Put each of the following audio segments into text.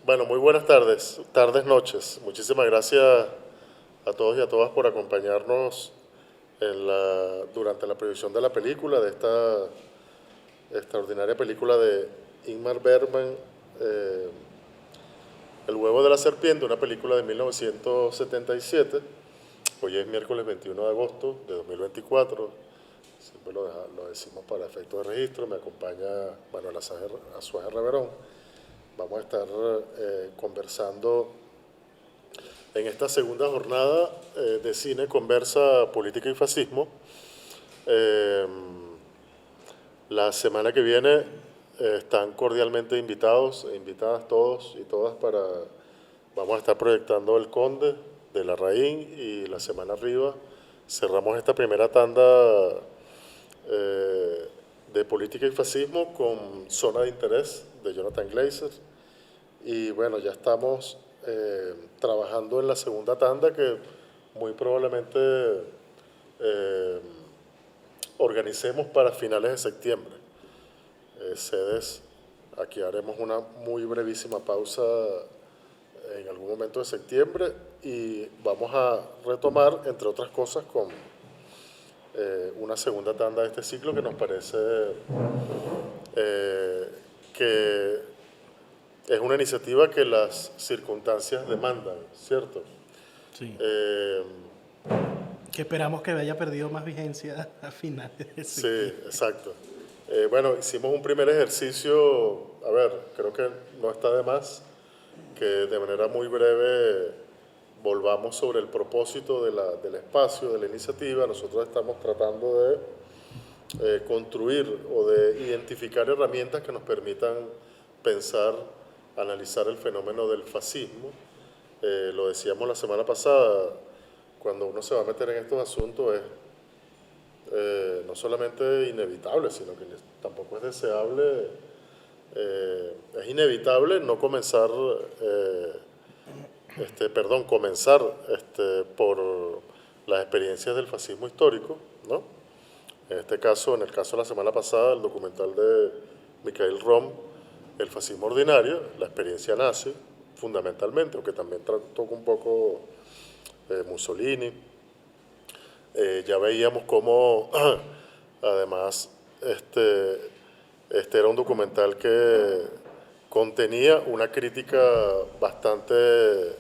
Bueno, muy buenas tardes, noches. Muchísimas gracias a todos y a todas por acompañarnos durante la proyección de la película, de esta extraordinaria película de Ingmar Bergman, eh, El huevo de la serpiente, una película de 1977. Hoy es miércoles 21 de agosto de 2024. Siempre lo decimos para efecto de registro. Me acompaña Manuel Azuaje Reverón. Vamos a estar conversando en esta segunda jornada de cine Conversa Política y Fascismo. Eh, la semana que viene están cordialmente invitados e invitadas todos y todas para... Vamos a estar proyectando El Conde de Larraín y la semana arriba cerramos esta primera tanda de política y fascismo con Zona de Interés de Jonathan Glazer. Y bueno, ya estamos trabajando en la segunda tanda que muy probablemente eh, organicemos para finales de septiembre. Sedes, aquí haremos una muy brevísima pausa en algún momento de septiembre y vamos a retomar, entre otras cosas, con una segunda tanda de este ciclo que nos parece eh, que es una iniciativa que las circunstancias demandan, ¿cierto? Sí, Eh, que esperamos que haya perdido más vigencia a finales de sí, septiembre. exacto. Bueno, hicimos un primer ejercicio, a ver, creo que no está de más que de manera muy breve volvamos sobre el propósito del espacio, de la iniciativa. Nosotros estamos tratando de construir o de identificar herramientas que nos permitan pensar, analizar el fenómeno del fascismo. Lo decíamos la semana pasada, cuando uno se va a meter en estos asuntos es no solamente inevitable, sino que tampoco es deseable, es inevitable no comenzar, comenzar por las experiencias del fascismo histórico, ¿no? En este caso, en el caso de la semana pasada, el documental de Mikhail Rom, El fascismo ordinario, la experiencia nazi, fundamentalmente, aunque también toca un poco Mussolini. Ya veíamos cómo, además, este era un documental que contenía una crítica bastante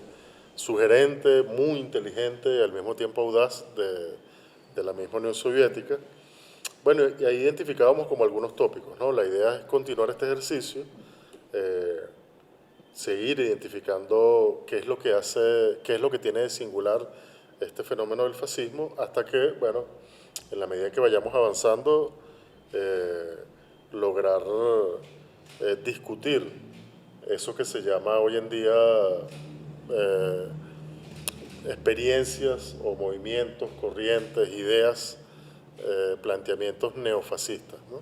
sugerente, muy inteligente y al mismo tiempo audaz de la misma Unión Soviética. Bueno, y ahí identificábamos como algunos tópicos, ¿no? La idea es continuar este ejercicio, eh, seguir identificando qué es lo que hace, qué es lo que tiene de singular este fenómeno del fascismo, hasta que, bueno, en la medida que vayamos avanzando, eh, lograr discutir eso que se llama hoy en día eh, experiencias o movimientos, corrientes, ideas, planteamientos neofascistas, ¿no?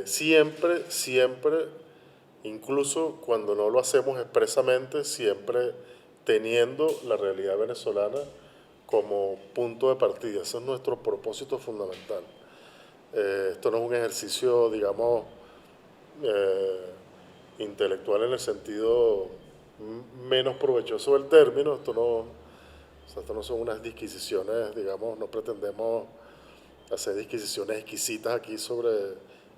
Siempre, incluso cuando no lo hacemos expresamente, siempre teniendo la realidad venezolana como punto de partida. Ese es nuestro propósito fundamental. Esto no es un ejercicio, digamos, eh, intelectual en el sentido menos provechoso del término. Esto no son unas disquisiciones, digamos, no pretendemos hacer disquisiciones exquisitas aquí sobre,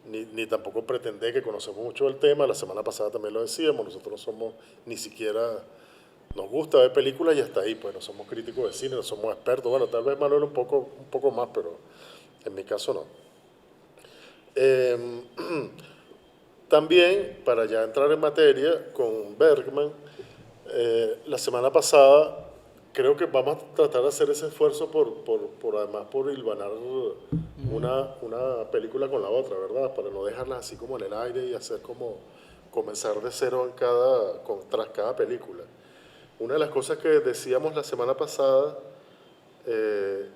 ni tampoco pretender que conocemos mucho del tema. La semana pasada también lo decíamos, nosotros no somos ni siquiera, nos gusta ver películas y hasta ahí, pues no somos críticos de cine, no somos expertos. Bueno, tal vez Manuel un poco más, pero en mi caso no. Eh, También, para ya entrar en materia con Bergman, la semana pasada creo que vamos a tratar de hacer ese esfuerzo además por hilvanar una película con la otra, ¿verdad? Para no dejarlas así como en el aire y hacer como comenzar de cero tras cada película. Una de las cosas que decíamos la semana pasada, eh,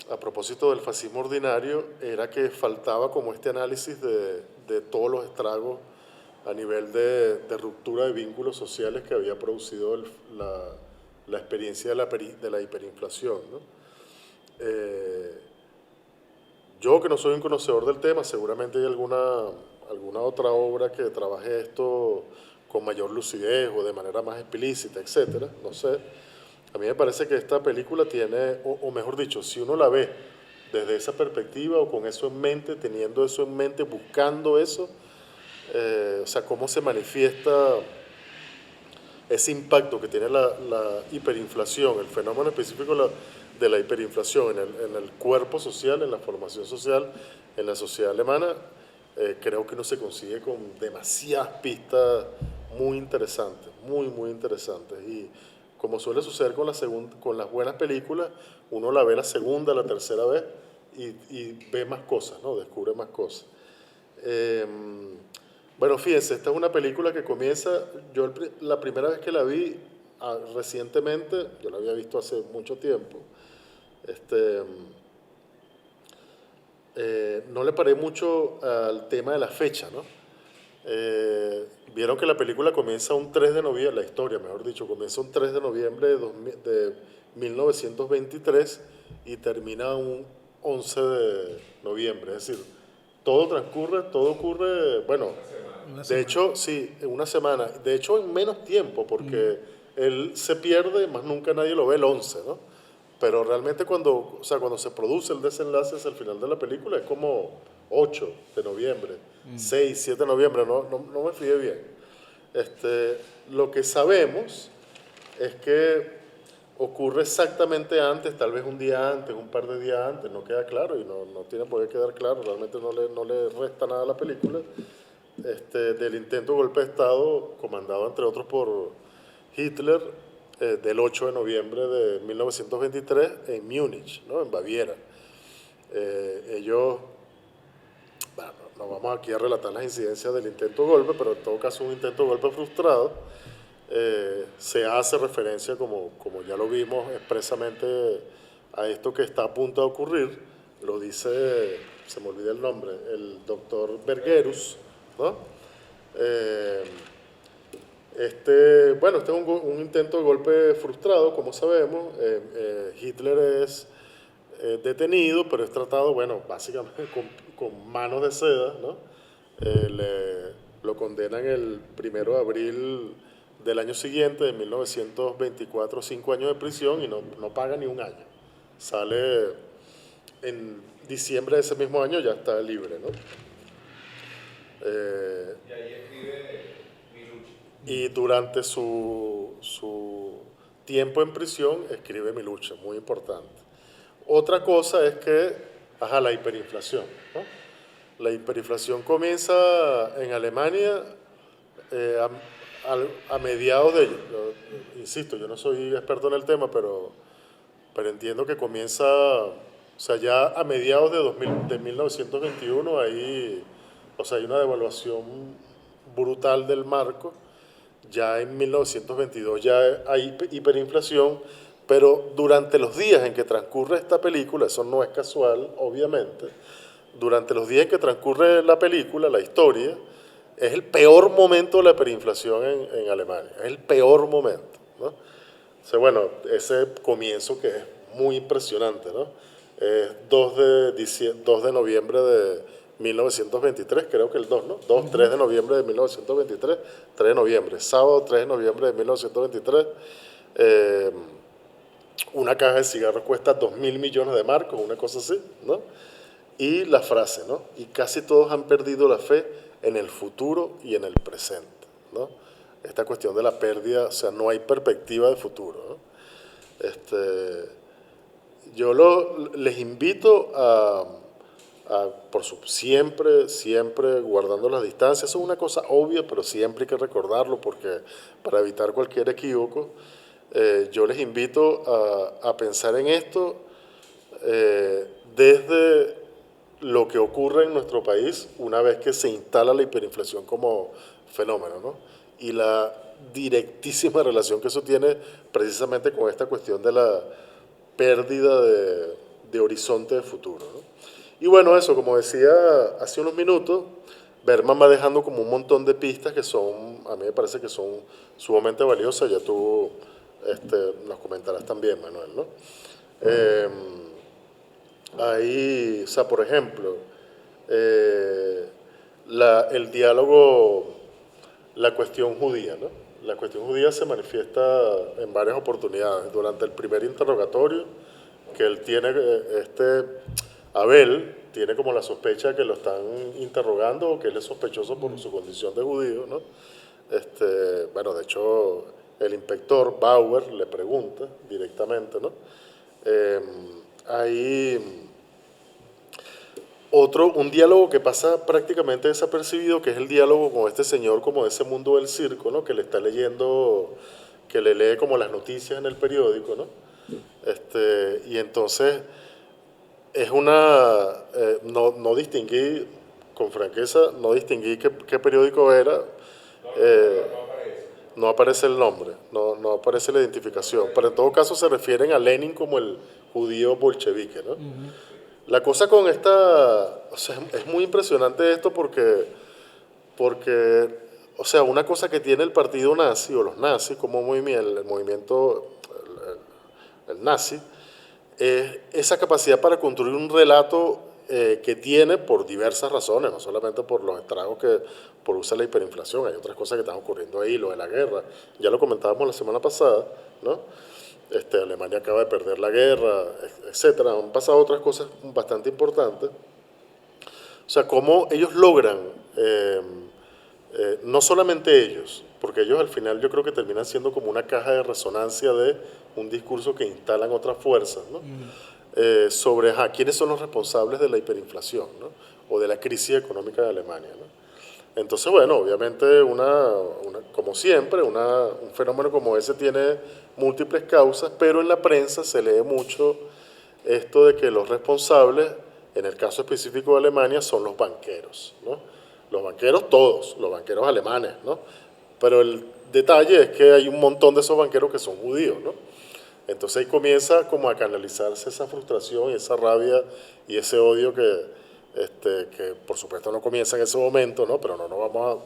a propósito del fascismo ordinario, era que faltaba como este análisis de todos los estragos a nivel de ruptura de vínculos sociales que había producido la experiencia de la hiperinflación, ¿no? Eh, yo que no soy un conocedor del tema, seguramente hay alguna otra obra que trabaje esto con mayor lucidez o de manera más explícita, etcétera, no sé. A mí me parece que esta película tiene, o mejor dicho, si uno la ve desde esa perspectiva o con eso en mente, teniendo eso en mente, buscando eso, o sea, cómo se manifiesta ese impacto que tiene la hiperinflación, el fenómeno específico de la hiperinflación en el cuerpo social, en la formación social, en la sociedad alemana, creo que no se consigue con demasiadas pistas muy interesantes, muy interesantes. Y como suele suceder con las buenas películas, uno la ve la segunda, la tercera vez y ve más cosas, ¿no? Descubre más cosas. Eh, bueno, fíjense, esta es una película que comienza, la primera vez que la vi recientemente, yo la había visto hace mucho tiempo, este, no le paré mucho al tema de la fecha, ¿no? Vieron que la película comienza un 3 de noviembre, la historia, mejor dicho, comienza un 3 de noviembre de 1923 y termina un 11 de noviembre. Es decir, todo ocurre, bueno, Una de semana. hecho, sí, en una semana. De hecho, en menos tiempo, porque él se pierde, más nunca nadie lo ve el 11, ¿no? Pero realmente o sea, cuando se produce el desenlace hacia el final de la película es como 8 de noviembre, 6 7 de noviembre, no me fijé bien. Lo que sabemos es que ocurre exactamente antes, tal vez un día antes, un par de días antes, no queda claro y no tiene por qué quedar claro, realmente no le resta nada a la película, del intento de golpe de Estado comandado entre otros por Hitler del 8 de noviembre de 1923 en Múnich, ¿no? En Baviera. Ellos, bueno, no vamos aquí a relatar las incidencias del intento de golpe, pero en todo caso un intento de golpe frustrado. Se hace referencia, como ya lo vimos expresamente, a esto que está a punto de ocurrir. Lo dice, se me olvida el nombre, el doctor Bergerus, ¿no? Eh, bueno, este es un intento de golpe frustrado, como sabemos. Hitler es detenido, pero es tratado, bueno, básicamente con manos de seda, ¿no? Lo condenan el 1 de abril del año siguiente, de 1924, 5 años de prisión y no paga ni un año. Sale en diciembre de ese mismo año, ya está libre, ¿no? Eh, y durante su tiempo en prisión escribe Mi lucha, muy importante. Otra cosa es que, la hiperinflación, ¿no? La hiperinflación comienza en Alemania eh, a mediados insisto, yo no soy experto en el tema, pero entiendo que comienza, o sea, ya a mediados de 1921 ahí, o sea, hay una devaluación brutal del marco. Ya en 1922 ya hay hiperinflación, pero durante los días en que transcurre esta película, eso no es casual, obviamente, durante los días en que transcurre la película, la historia, es el peor momento de la hiperinflación en Alemania, es el peor momento, ¿no? O sea, bueno, ese comienzo que es muy impresionante, ¿no? Es 2 de noviembre de 1923, creo que el 2, ¿no? 3 de noviembre de 1923, 3 de noviembre, sábado 3 de noviembre de 1923. Eh, una caja de cigarros cuesta 2.000 millones de marcos, una cosa así, ¿no? Y la frase, ¿no? Y casi todos han perdido la fe en el futuro y en el presente, ¿no? Esta cuestión de la pérdida, o sea, no hay perspectiva de futuro, ¿no? Les invito siempre guardando las distancias. Eso es una cosa obvia, pero siempre hay que recordarlo porque para evitar cualquier equívoco, yo les invito a pensar en esto desde lo que ocurre en nuestro país una vez que se instala la hiperinflación como fenómeno, ¿no? Y la directísima relación que eso tiene precisamente con esta cuestión de la pérdida de horizonte de futuro, ¿no? Y bueno, eso, como decía hace unos minutos, Berman va dejando como un montón de pistas que son, a mí me parece que son sumamente valiosas, ya tú nos comentarás también, Manuel, ¿no? Eh, Ahí, o sea, por ejemplo, eh, el diálogo la cuestión judía, ¿no? La cuestión judía se manifiesta en varias oportunidades. Durante el primer interrogatorio, que él tiene, Abel tiene como la sospecha de que lo están interrogando o que él es sospechoso por su condición de judío, ¿no? Bueno, de hecho, el inspector Bauer le pregunta directamente, ¿no? Eh, Hay un diálogo que pasa prácticamente desapercibido, que es el diálogo con este señor como de ese mundo del circo, ¿no? Que le está leyendo, que le lee como las noticias en el periódico, ¿no? Y entonces es no distinguí, con franqueza, no distinguí qué periódico era, eh, no aparece el nombre, no aparece la identificación, pero en todo caso se refieren a Lenin como el judío bolchevique, ¿no? La cosa con o sea, es muy impresionante esto porque, o sea, una cosa que tiene el partido nazi o los nazis como movimiento, el movimiento, el nazi, es esa capacidad para construir un relato que tiene por diversas razones, no solamente por los estragos que produce la hiperinflación, hay otras cosas que están ocurriendo ahí, lo de la guerra, ya lo comentábamos la semana pasada, ¿no? Alemania acaba de perder la guerra, etcétera, han pasado otras cosas bastante importantes. O sea, cómo ellos logran, no solamente ellos, porque ellos al final yo creo que terminan siendo como una caja de resonancia de un discurso que instalan otras fuerzas, ¿no? Sobre quiénes son los responsables de la hiperinflación, ¿no? O de la crisis económica de Alemania, ¿no? Entonces, bueno, obviamente, como siempre, un fenómeno como ese tiene múltiples causas, pero en la prensa se lee mucho esto de que los responsables, en el caso específico de Alemania, son los banqueros, ¿no? Los banqueros todos, los banqueros alemanes, ¿no? Pero el detalle es que hay un montón de esos banqueros que son judíos, ¿no? Entonces ahí comienza como a canalizarse esa frustración y esa rabia y ese odio que por supuesto no comienza en ese momento, ¿no? Pero no vamos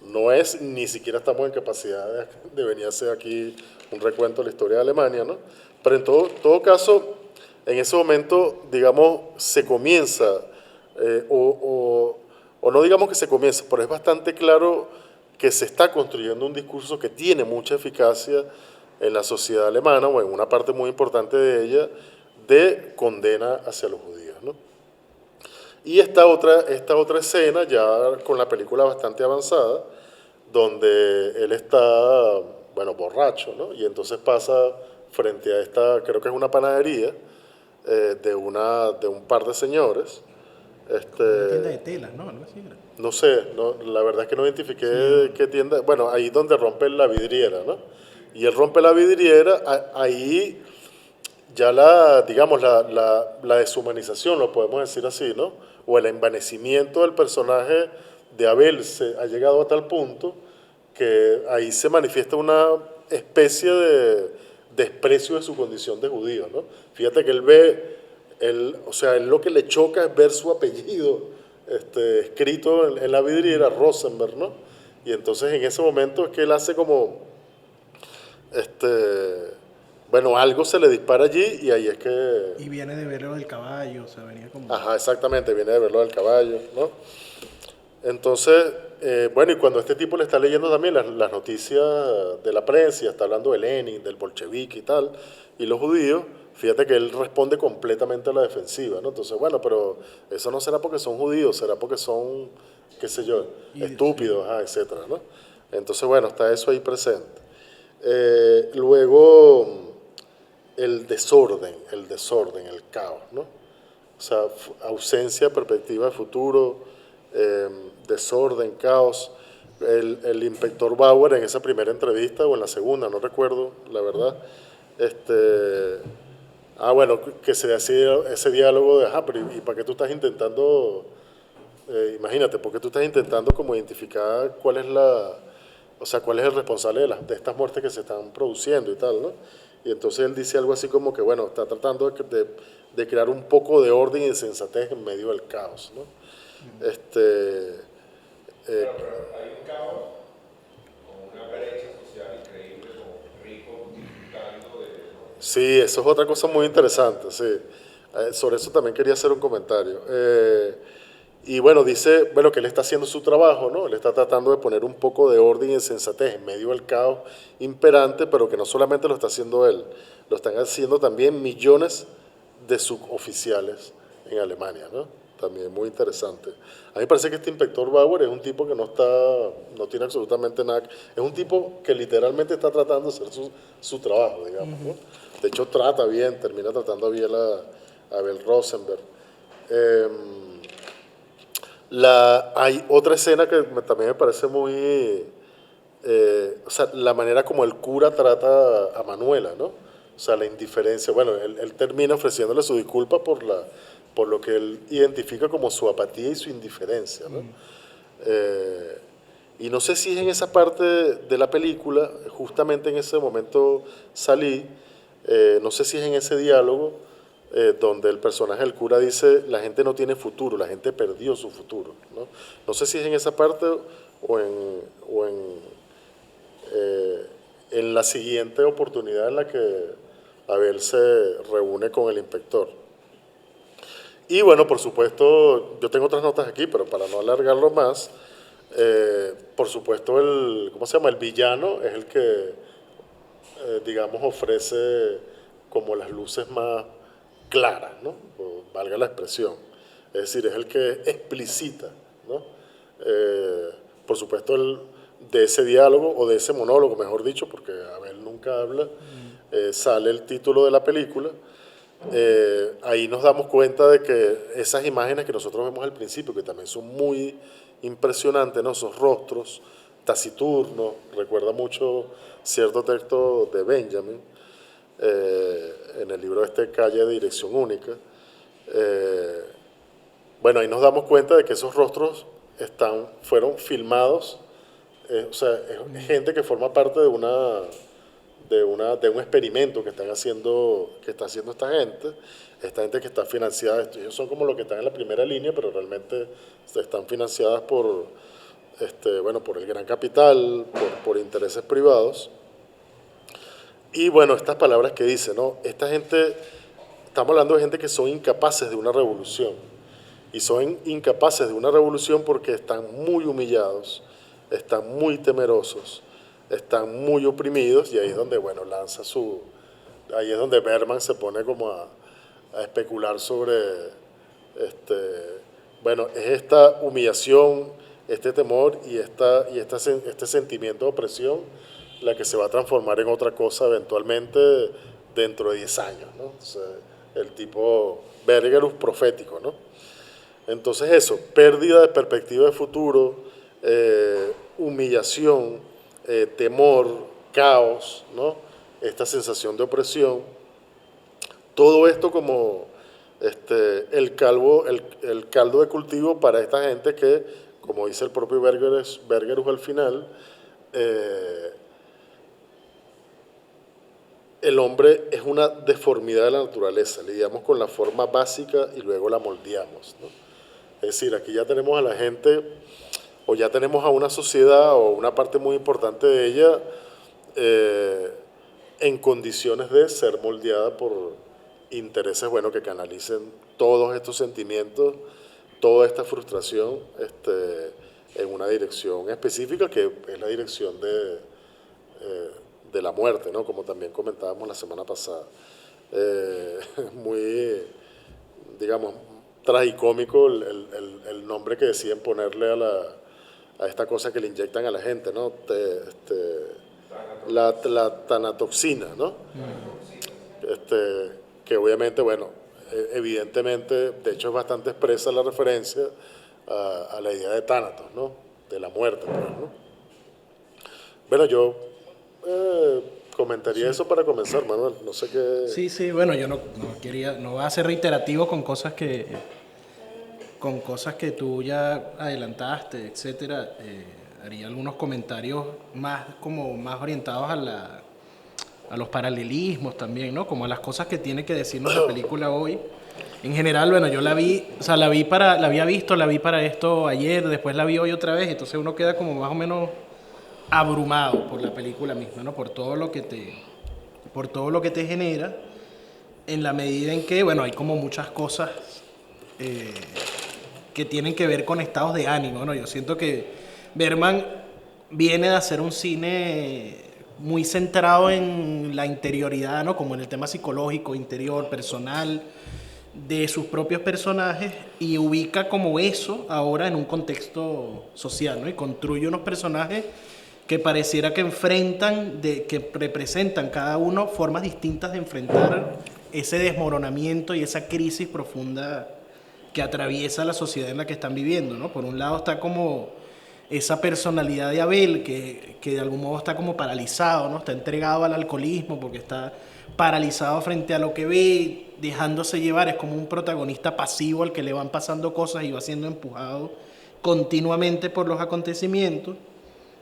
no es, ni siquiera estamos en capacidad de venir a hacer aquí un recuento de la historia de Alemania, ¿no? Pero en todo caso, en ese momento, digamos, se comienza, o no digamos que se comienza, pero es bastante claro que se está construyendo un discurso que tiene mucha eficacia en la sociedad alemana, o en una parte muy importante de ella, de condena hacia los judíos, ¿no? Y esta otra escena, ya con la película bastante avanzada, donde él está, bueno, borracho, ¿no? Y entonces pasa frente a creo que es una panadería, de un par de señores. Una tienda Este, de telas, ¿no? Algo así era. no sé, la verdad es que no identifiqué qué tienda. Bueno, ahí donde rompe la vidriera, ¿no? Y él rompe la vidriera, ahí ya digamos, la deshumanización, lo podemos decir así, ¿no? O el envanecimiento del personaje de Abel ha llegado a tal punto que ahí se manifiesta una especie de desprecio de su condición de judío, ¿no? Fíjate que o sea, él lo que le choca es ver su apellido escrito en la vidriera, Rosenberg, ¿no? Y entonces en ese momento es que él hace como, bueno, algo se le dispara allí y ahí es que, Y viene de verlo del caballo, o sea, venía como... ajá, exactamente, viene de verlo del caballo, ¿no? Entonces, bueno, y cuando este tipo le está leyendo también las noticias de la prensa, y está hablando de Lenin, del bolchevique y tal, y los judíos, fíjate que él responde completamente a la defensiva, ¿no? Entonces, bueno, pero eso no será porque son judíos, será porque son, qué sé yo, estúpidos, etcétera, ¿no? Entonces, bueno, está eso ahí presente. Luego, el caos, ¿no? O sea, ausencia, perspectiva de futuro, desorden, caos. El inspector Bauer en esa primera entrevista o en la segunda, no recuerdo, la verdad, bueno, que se hacía ese diálogo de, pero ¿y para qué tú estás intentando, imagínate, porque tú estás intentando como identificar cuál es o sea, cuál es el responsable de estas muertes que se están produciendo y tal, ¿no? Y entonces él dice algo así como que, bueno, está tratando de crear un poco de orden y de sensatez en medio del caos, ¿no? Pero hay un caos con una brecha social increíble, con ricos disfrutando de... Sí, eso es otra cosa muy interesante, sí. Sobre eso también quería hacer un comentario. Y bueno, dice, bueno, que él está haciendo su trabajo, ¿no? Él está tratando de poner un poco de orden y sensatez en medio del caos imperante, pero que no solamente lo está haciendo él, lo están haciendo también millones de suboficiales en Alemania, ¿no? También muy interesante. A mí me parece que este inspector Bauer es un tipo que no tiene absolutamente nada, es un tipo que literalmente está tratando de hacer su trabajo, digamos, ¿no? De hecho, termina tratando bien a Abel Rosenberg. Eh, hay otra escena que también me parece muy, o sea, la manera como el cura trata a Manuela, ¿no? O sea, la indiferencia. Bueno, él termina ofreciéndole su disculpa por lo que él identifica como su apatía y su indiferencia, ¿no? Y no sé si es en esa parte de la película, justamente en ese momento salí, no sé si es en ese diálogo donde el personaje del cura dice, la gente no tiene futuro, la gente perdió su futuro, ¿no? No sé si es en esa parte o en la siguiente oportunidad en la que Abel se reúne con el inspector. Y bueno, por supuesto, yo tengo otras notas aquí, pero para no alargarlo más, por supuesto, ¿cómo se llama? El villano es el que, digamos, ofrece como las luces más claras, ¿no? O valga la expresión. Es decir, es el que explicita, ¿no? Por supuesto, de ese diálogo o de ese monólogo, mejor dicho, porque Abel nunca habla, sale el título de la película. Ahí nos damos cuenta de que esas imágenes que nosotros vemos al principio, que también son muy impresionantes, ¿no? Esos rostros taciturnos, recuerda mucho cierto texto de Benjamin, en el libro Calle de Dirección Única. Bueno, ahí nos damos cuenta de que esos rostros fueron filmados, o sea, es gente que forma parte de un experimento que está haciendo esta gente que está financiada, ellos son como los que están en la primera línea, pero realmente están financiadas por el gran capital, por intereses privados. Y bueno, estas palabras que dice, ¿no? Esta gente, estamos hablando de gente que son incapaces de una revolución. Y son incapaces de una revolución porque están muy humillados, están muy temerosos, están muy oprimidos, y ahí es donde, bueno, ahí es donde Berman se pone como a especular sobre, bueno, es esta humillación, este temor y este sentimiento de opresión la que se va a transformar en otra cosa eventualmente dentro de 10 años, ¿no? O sea, el tipo Bergerus profético, ¿no? Entonces eso, pérdida de perspectiva de futuro, humillación, temor, caos, ¿no? Esta sensación de opresión, todo esto como el caldo de cultivo para esta gente que, como dice el propio Bergerus al final, el hombre es una deformidad de la naturaleza, lidiamos con la forma básica y luego la moldeamos, ¿no? Es decir, aquí ya tenemos a la gente, o ya tenemos a una sociedad o una parte muy importante de ella en condiciones de ser moldeada por intereses, bueno, que canalicen todos estos sentimientos, toda esta frustración en una dirección específica que es la dirección de la muerte, ¿no? Como también comentábamos la semana pasada. Muy, digamos, tragicómico el nombre que deciden ponerle a esta cosa que le inyectan a la gente, ¿no? La tanatoxina, ¿no? Que obviamente, bueno, evidentemente, de hecho es bastante expresa la referencia a la idea de Thanatos, ¿no? De la muerte, pues, ¿no? Bueno, yo comentaría eso para comenzar, Manuel. No sé qué. Sí, bueno, yo no voy a ser reiterativo con cosas que tú ya adelantaste, etcétera. Haría algunos comentarios más orientados a los paralelismos también, ¿no? Como a las cosas que tiene que decirnos la película hoy. En general, bueno, yo la vi para esto ayer, después la vi hoy otra vez, entonces uno queda como más o menos abrumado por la película misma, ¿no? Por todo lo que te genera, en la medida en que, bueno, hay como muchas cosas que tienen que ver con estados de ánimo, ¿no? Yo siento que Bergman viene de hacer un cine muy centrado en la interioridad, ¿no? Como en el tema psicológico, interior, personal, de sus propios personajes, y ubica como eso ahora en un contexto social, ¿no? Y construye unos personajes que pareciera que que representan cada uno formas distintas de enfrentar ese desmoronamiento y esa crisis profunda que atraviesa la sociedad en la que están viviendo, ¿no? Por un lado está como esa personalidad de Abel que de algún modo está como paralizado, ¿no? Está entregado al alcoholismo porque está paralizado frente a lo que ve, dejándose llevar, es como un protagonista pasivo al que le van pasando cosas y va siendo empujado continuamente por los acontecimientos.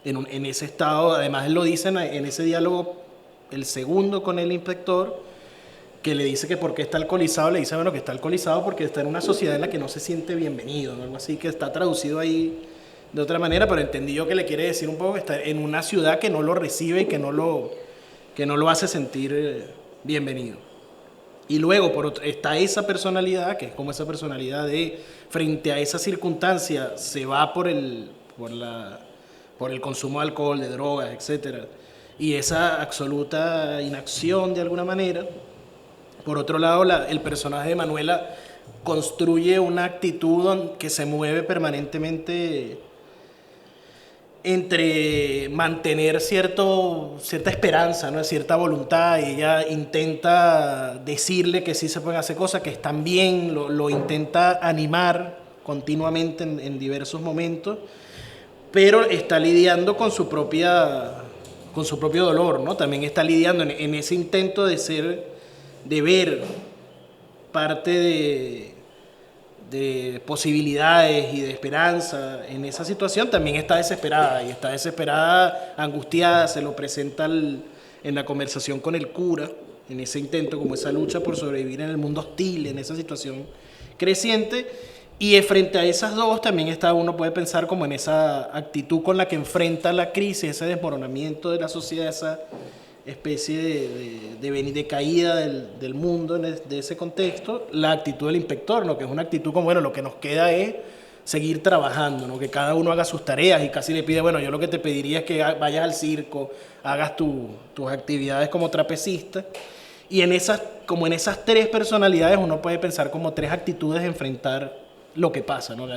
En ese estado, además él lo dice en ese diálogo, el segundo con el inspector, que le dice que por qué está alcoholizado, le dice, bueno, que está alcoholizado porque está en una sociedad en la que no se siente bienvenido, ¿no? Algo así, que está traducido ahí de otra manera, pero entendí yo que le quiere decir un poco que está en una ciudad que no lo recibe y que no lo hace sentir bienvenido. Y luego está esa personalidad, que es como esa personalidad de, frente a esa circunstancia, se va por el consumo de alcohol, de drogas, etcétera, y esa absoluta inacción de alguna manera. Por otro lado, el personaje de Manuela construye una actitud que se mueve permanentemente entre mantener cierta esperanza, ¿no? Cierta voluntad. Ella intenta decirle que sí se pueden hacer cosas, que están bien, lo intenta animar continuamente en diversos momentos, pero está lidiando con su propio dolor, ¿no? También está lidiando en ese intento de ver parte de posibilidades y de esperanza en esa situación. También está desesperada, angustiada, se lo presenta en la conversación con el cura, en ese intento, como esa lucha por sobrevivir en el mundo hostil, en esa situación creciente. Y frente a esas dos también uno puede pensar como en esa actitud con la que enfrenta la crisis, ese desmoronamiento de la sociedad, esa especie de caída del mundo de ese contexto, la actitud del inspector, ¿no? Que es una actitud como, bueno, lo que nos queda es seguir trabajando, ¿no? Que cada uno haga sus tareas, y casi le pide, bueno, yo lo que te pediría es que vayas al circo, hagas tus actividades como trapecista. Y en esas tres personalidades uno puede pensar como tres actitudes de enfrentar lo que pasa, ¿no?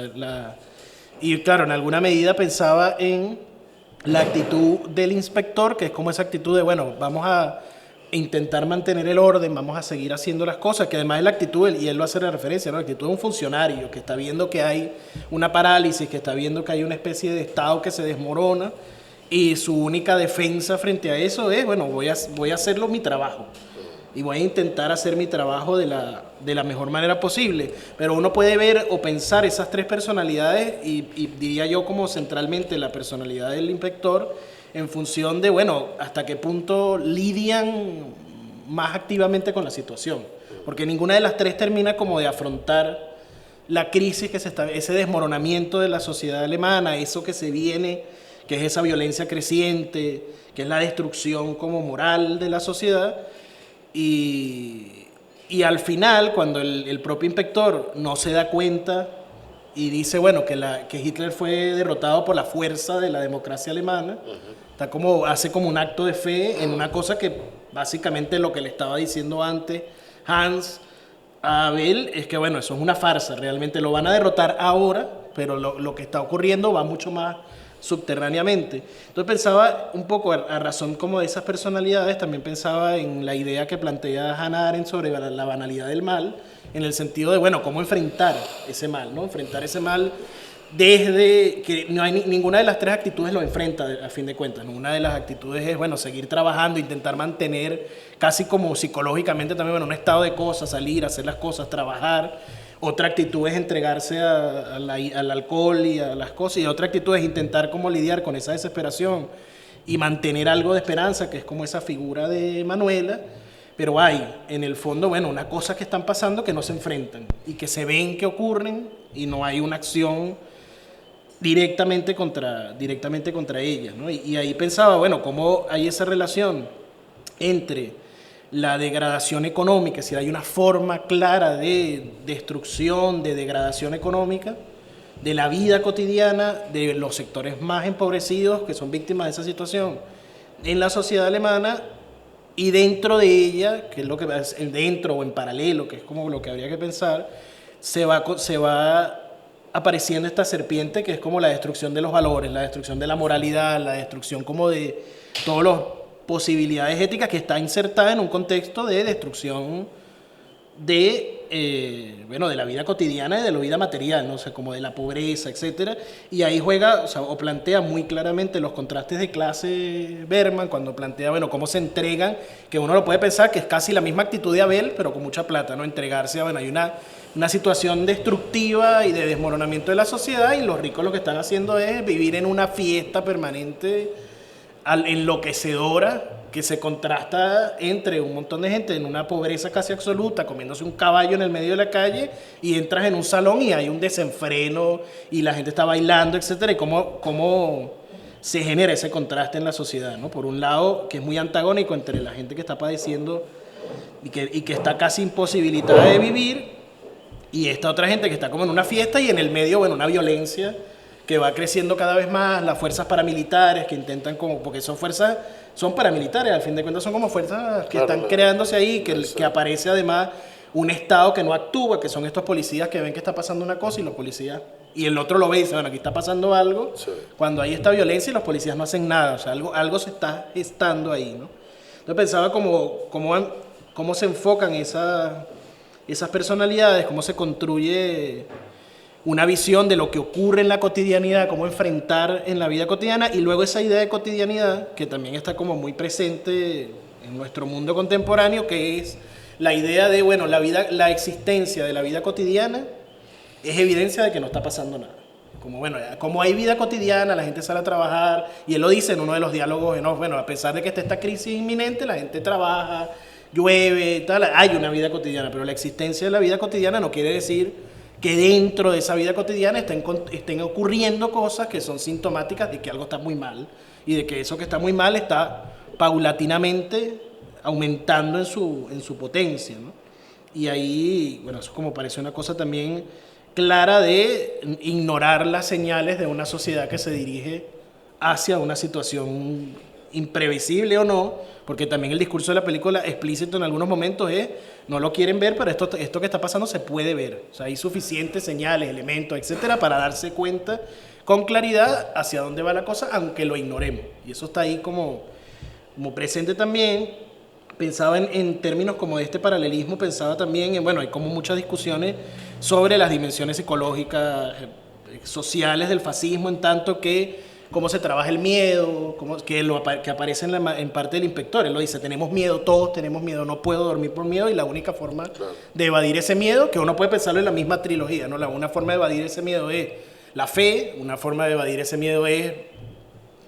Y claro, en alguna medida pensaba en la actitud del inspector, que es como esa actitud de, bueno, vamos a intentar mantener el orden, vamos a seguir haciendo las cosas, que además es la actitud, y él lo hace de referencia, ¿no? La actitud de un funcionario que está viendo que hay una parálisis, que está viendo que hay una especie de Estado que se desmorona, y su única defensa frente a eso es, bueno, voy a hacerlo mi trabajo. Y voy a intentar hacer mi trabajo de la mejor manera posible. Pero uno puede ver o pensar esas tres personalidades y diría yo como centralmente la personalidad del inspector en función de, bueno, hasta qué punto lidian más activamente con la situación. Porque ninguna de las tres termina como de afrontar la crisis ese desmoronamiento de la sociedad alemana, eso que se viene, que es esa violencia creciente, que es la destrucción como moral de la sociedad. Y al final, cuando el propio inspector no se da cuenta y dice, bueno, que Hitler fue derrotado por la fuerza de la democracia alemana, hace como un acto de fe en una cosa que básicamente lo que le estaba diciendo antes Hans a Abel es que, bueno, eso es una farsa, realmente lo van a derrotar ahora, pero lo que está ocurriendo va mucho más subterráneamente. Entonces pensaba un poco a razón como de esas personalidades, también pensaba en la idea que plantea Hannah Arendt sobre la banalidad del mal, en el sentido de, bueno, cómo enfrentar ese mal, ¿no? Enfrentar ese mal desde que no hay ninguna de las tres actitudes lo enfrenta a fin de cuentas, ¿no? Una de las actitudes es, bueno, seguir trabajando, intentar mantener casi como psicológicamente también, bueno, un estado de cosas, salir, hacer las cosas, trabajar. Otra actitud es entregarse al alcohol y a las cosas, y otra actitud es intentar como lidiar con esa desesperación y mantener algo de esperanza, que es como esa figura de Manuela. Pero hay, en el fondo, bueno, unas cosas que están pasando que no se enfrentan y que se ven que ocurren y no hay una acción directamente contra ellas, ¿no? Y ahí pensaba, bueno, cómo hay esa relación entre la degradación económica, es decir, hay una forma clara de destrucción, de degradación económica, de la vida cotidiana de los sectores más empobrecidos que son víctimas de esa situación en la sociedad alemana, y dentro de ella, que es lo que dentro o en paralelo, que es como lo que habría que pensar, se va apareciendo esta serpiente que es como la destrucción de los valores, la destrucción de la moralidad, la destrucción como de todas las posibilidades éticas, que está insertada en un contexto de destrucción de de la vida cotidiana y de la vida material, ¿no? O sea, como de la pobreza, etcétera. Y ahí juega, o plantea muy claramente los contrastes de clase Bergman, cuando plantea, cómo se entregan, que uno lo puede pensar que es casi la misma actitud de Abel, pero con mucha plata, ¿no? Entregarse hay una situación destructiva y de desmoronamiento de la sociedad, y los ricos lo que están haciendo es vivir en una fiesta permanente enloquecedora, que se contrasta entre un montón de gente en una pobreza casi absoluta, comiéndose un caballo en el medio de la calle, y entras en un salón y hay un desenfreno y la gente está bailando, etcétera, y cómo se genera ese contraste en la sociedad, ¿no? Por un lado, que es muy antagónico entre la gente que está padeciendo y que está casi imposibilitada de vivir, y esta otra gente que está como en una fiesta, y en el medio, una violencia que va creciendo cada vez más, las fuerzas paramilitares que intentan porque son fuerzas, son paramilitares, al fin de cuentas son como fuerzas que están creándose ahí, que aparece además un Estado que no actúa, que son estos policías que ven que está pasando una cosa, y los policías, y el otro lo ve y dice, aquí está pasando algo, sí, cuando hay esta violencia y los policías no hacen nada, o sea, algo se está gestando ahí, ¿no? Entonces pensaba cómo se enfocan esas personalidades, cómo se construye una visión de lo que ocurre en la cotidianidad, cómo enfrentar en la vida cotidiana, y luego esa idea de cotidianidad que también está como muy presente en nuestro mundo contemporáneo, que es la idea de, la existencia de la vida cotidiana es evidencia de que no está pasando nada. Como hay vida cotidiana, la gente sale a trabajar, y él lo dice en uno de los diálogos, a pesar de que está esta crisis inminente, la gente trabaja, llueve, tal, hay una vida cotidiana, pero la existencia de la vida cotidiana no quiere decir que dentro de esa vida cotidiana estén ocurriendo cosas que son sintomáticas de que algo está muy mal, y de que eso que está muy mal está paulatinamente aumentando en su potencia, ¿no? Y ahí, eso como parece una cosa también clara de ignorar las señales de una sociedad que se dirige hacia una situación imprevisible o no, porque también el discurso de la película explícito en algunos momentos es, no lo quieren ver, pero esto que está pasando se puede ver. O sea, hay suficientes señales, elementos, etcétera, para darse cuenta con claridad hacia dónde va la cosa, aunque lo ignoremos. Y eso está ahí como presente también. Pensaba en términos como de este paralelismo, pensaba también en, hay como muchas discusiones sobre las dimensiones psicológicas, sociales del fascismo, en tanto que cómo se trabaja el miedo, que aparece en parte del inspector. Él lo dice, tenemos miedo, todos tenemos miedo, no puedo dormir por miedo, y la única forma de evadir ese miedo, que uno puede pensarlo en la misma trilogía, ¿no? Una forma de evadir ese miedo es la fe, una forma de evadir ese miedo es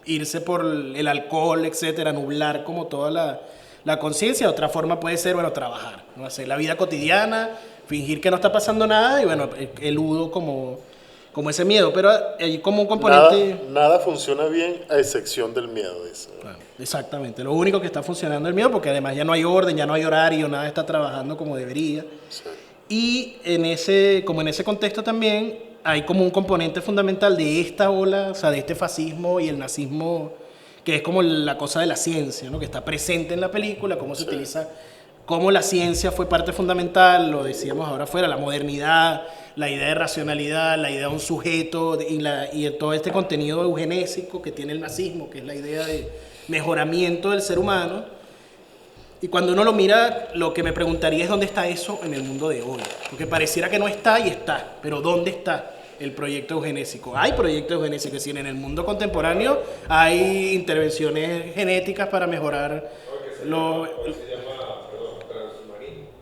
irse por el alcohol, etcétera, nublar como toda la conciencia. Otra forma puede ser, trabajar, ¿no? Hacer la vida cotidiana, fingir que no está pasando nada, y eludo como ese miedo, pero hay como un componente... Nada funciona bien a excepción del miedo, dice. Exactamente, lo único que está funcionando es el miedo, porque además ya no hay orden, ya no hay horario, nada está trabajando como debería. Sí. Y en ese contexto también hay como un componente fundamental de esta ola, o sea, de este fascismo y el nazismo, que es como la cosa de la ciencia, ¿no? Que está presente en la película, cómo se utiliza, cómo la ciencia fue parte fundamental, lo decíamos ahora afuera, la modernidad, la idea de racionalidad, la idea de un sujeto, y todo este contenido eugenésico que tiene el nazismo, que es la idea de mejoramiento del ser humano. Y cuando uno lo mira, lo que me preguntaría es dónde está eso en el mundo de hoy, porque pareciera que no está, y está, pero ¿dónde está el proyecto eugenésico? Hay proyectos eugenésicos, es decir, en el mundo contemporáneo hay intervenciones genéticas para mejorar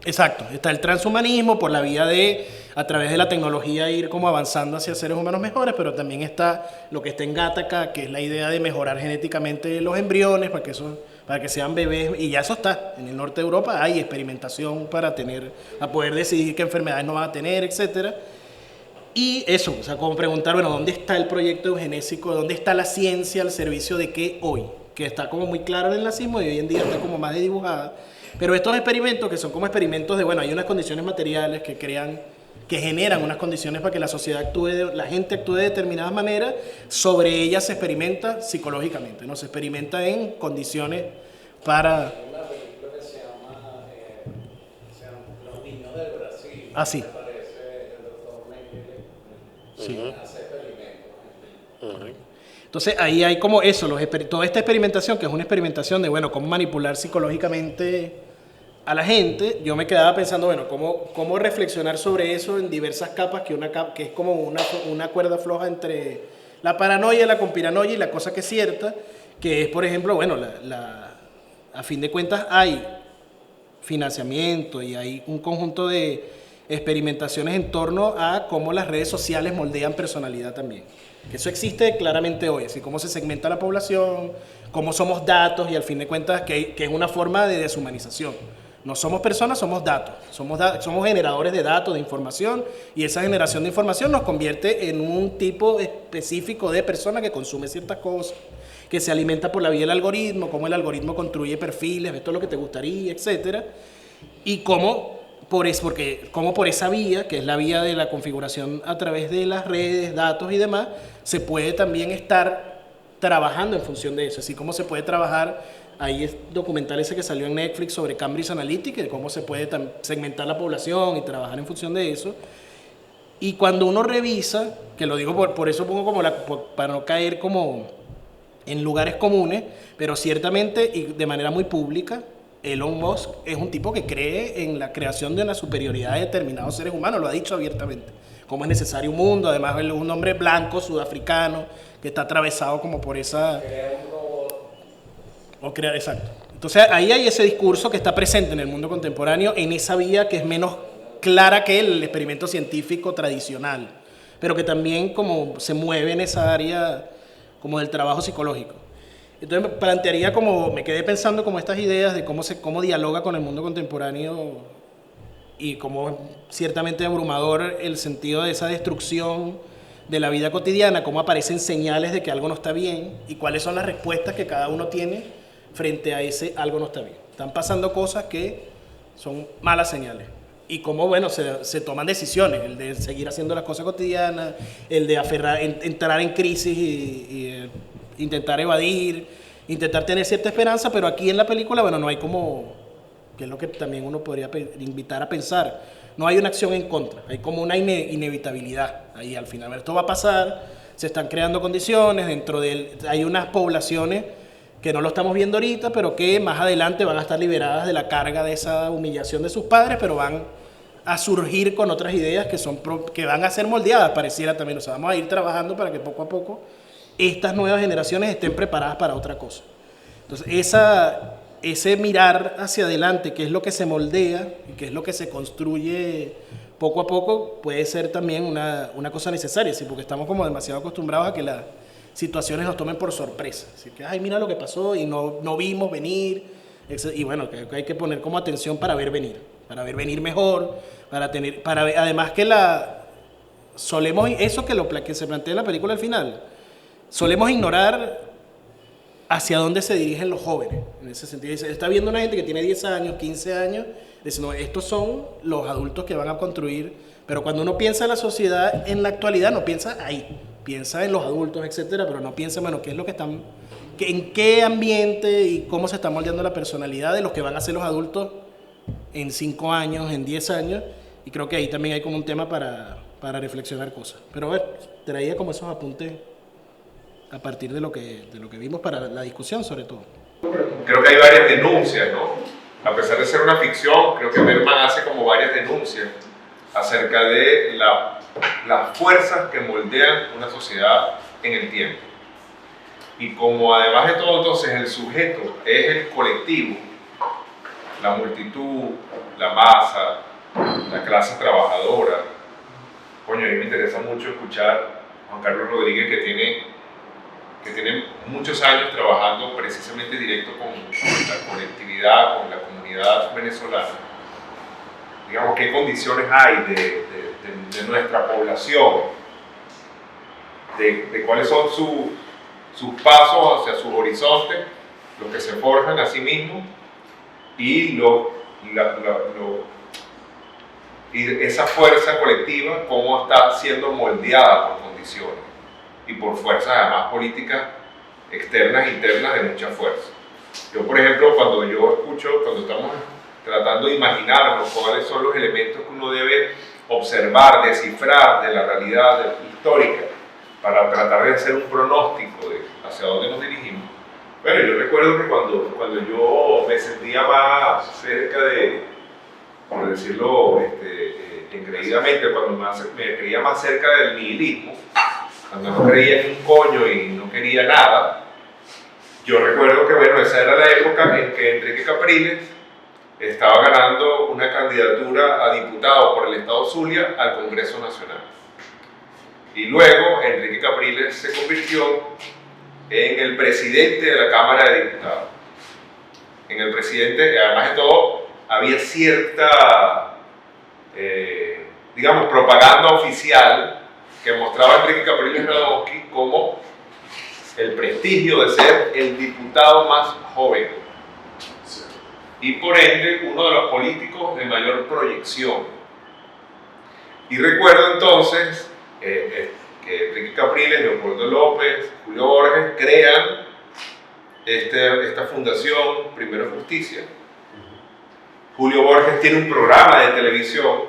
Exacto, está el transhumanismo por la vía de, a través de la tecnología, ir como avanzando hacia seres humanos mejores, pero también está lo que está en Gattaca, que es la idea de mejorar genéticamente los embriones para que sean bebés, y ya eso está. En el norte de Europa hay experimentación para poder decidir qué enfermedades no van a tener, etcétera. Y eso, o sea, como preguntar, ¿dónde está el proyecto eugenésico? ¿Dónde está la ciencia al servicio de qué hoy? Que está como muy claro en el nazismo, y hoy en día está como más desdibujada. Pero estos experimentos, que son como experimentos de, hay unas condiciones materiales que crean que generan unas condiciones para que la sociedad la gente actúe de determinadas maneras, sobre ellas se experimenta psicológicamente, ¿no? Se experimenta en condiciones para... Una película que se llama Los Niños del Brasil. Ah, sí. Me parece el doctor Mengele. Sí. Hace experimentos. Entonces ahí hay como eso, toda esta experimentación, que es una experimentación de, bueno, cómo manipular psicológicamente a la gente. Yo me quedaba pensando, bueno, cómo reflexionar sobre eso en diversas capas, que es como una cuerda floja entre la paranoia, la conspiranoia y la cosa que es cierta, que es, por ejemplo, bueno, a fin de cuentas hay financiamiento y hay un conjunto de experimentaciones en torno a cómo las redes sociales moldean personalidad también. Que eso existe claramente hoy, así cómo se segmenta la población, cómo somos datos y al fin de cuentas que es una forma de deshumanización. No somos personas, somos datos. Somos generadores de datos, de información, y esa generación de información nos convierte en un tipo específico de persona que consume ciertas cosas, que se alimenta por la vía del algoritmo, cómo el algoritmo construye perfiles, ve todo lo que te gustaría, etcétera, y cómo por esa vía, que es la vía de la configuración a través de las redes, datos y demás, se puede también estar trabajando en función de eso, así como se puede trabajar. Ahí es documental ese que salió en Netflix sobre Cambridge Analytica, de cómo se puede segmentar la población y trabajar en función de eso. Y cuando uno revisa, que lo digo por eso pongo como para no caer como en lugares comunes, pero ciertamente y de manera muy pública, Elon Musk es un tipo que cree en la creación de una superioridad de determinados seres humanos, lo ha dicho abiertamente. Cómo es necesario un mundo, además él es un hombre blanco, sudafricano, que está atravesado como por esa... Exacto. Entonces ahí hay ese discurso que está presente en el mundo contemporáneo, en esa vía que es menos clara que el experimento científico tradicional, pero que también como se mueve en esa área como del trabajo psicológico. Entonces plantearía me quedé pensando como estas ideas de cómo dialoga con el mundo contemporáneo y cómo ciertamente abrumador el sentido de esa destrucción de la vida cotidiana, cómo aparecen señales de que algo no está bien y cuáles son las respuestas que cada uno tiene frente a ese algo no está bien. Están pasando cosas que son malas señales. Y cómo, bueno, se toman decisiones, el de seguir haciendo las cosas cotidianas, el de entrar en crisis y intentar evadir, intentar tener cierta esperanza, pero aquí en la película, bueno, no hay como, que es lo que también uno podría invitar a pensar, no hay una acción en contra, hay como una inevitabilidad ahí al final. Esto va a pasar, se están creando condiciones, hay unas poblaciones que no lo estamos viendo ahorita, pero que más adelante van a estar liberadas de la carga de esa humillación de sus padres, pero van a surgir con otras ideas que van a ser moldeadas, pareciera también. O sea, vamos a ir trabajando para que poco a poco estas nuevas generaciones estén preparadas para otra cosa. Entonces, ese mirar hacia adelante, que es lo que se moldea y que es lo que se construye poco a poco, puede ser también una cosa necesaria, ¿sí? Porque estamos como demasiado acostumbrados a que las situaciones nos tomen por sorpresa. Así que, ay, mira lo que pasó y no vimos venir. Y bueno, que hay que poner como atención para ver venir mejor, además que solemos, eso que se plantea en la película al final, solemos ignorar hacia dónde se dirigen los jóvenes. En ese sentido, está viendo una gente que tiene 10 años, 15 años, dice, no, estos son los adultos que van a construir, pero cuando uno piensa en la sociedad en la actualidad, no piensa ahí, piensa en los adultos, etcétera, pero no piensa, bueno, qué es lo que están, en qué ambiente y cómo se está moldeando la personalidad de los que van a ser los adultos en 5 años, en 10 años, y creo que ahí también hay como un tema para reflexionar cosas. Pero bueno, traía como esos apuntes a partir de lo que vimos para la discusión sobre todo. Creo que hay varias denuncias, ¿no? A pesar de ser una ficción, creo que Bergman hace como varias denuncias acerca de las fuerzas que moldean una sociedad en el tiempo. Y como además de todo, entonces, el sujeto es el colectivo, la multitud, la masa, la clase trabajadora. Coño, a mí me interesa mucho escuchar a Juan Carlos Rodríguez, que tiene muchos años trabajando precisamente directo con la colectividad, con la comunidad venezolana. Digamos, qué condiciones hay de nuestra población, de cuáles son sus pasos hacia sus horizontes, los que se forjan a sí mismos y y esa fuerza colectiva, cómo está siendo moldeada por condiciones y por fuerzas además políticas externas e internas de mucha fuerza. Yo, por ejemplo, cuando estamos tratando de imaginarnos cuáles son los elementos que uno debe observar, descifrar de la realidad histórica para tratar de hacer un pronóstico de hacia dónde nos dirigimos. Bueno, yo recuerdo que cuando yo me sentía más cerca de, por decirlo engreídamente, cuando me creía más cerca del nihilismo, cuando no creía en un coño y no quería nada, yo recuerdo que bueno, esa era la época en que Enrique Capriles estaba ganando una candidatura a diputado por el estado Zulia al Congreso Nacional. Y luego Enrique Capriles se convirtió en el presidente de la Cámara de Diputados. En el presidente, además de todo, había cierta, digamos, propaganda oficial que mostraba a Enrique Capriles Radonsky como el prestigio de ser el diputado más joven y por ende uno de los políticos de mayor proyección. Y recuerdo entonces que Enrique Capriles, Leopoldo López, Julio Borges crean esta fundación Primero Justicia. Julio Borges tiene un programa de televisión.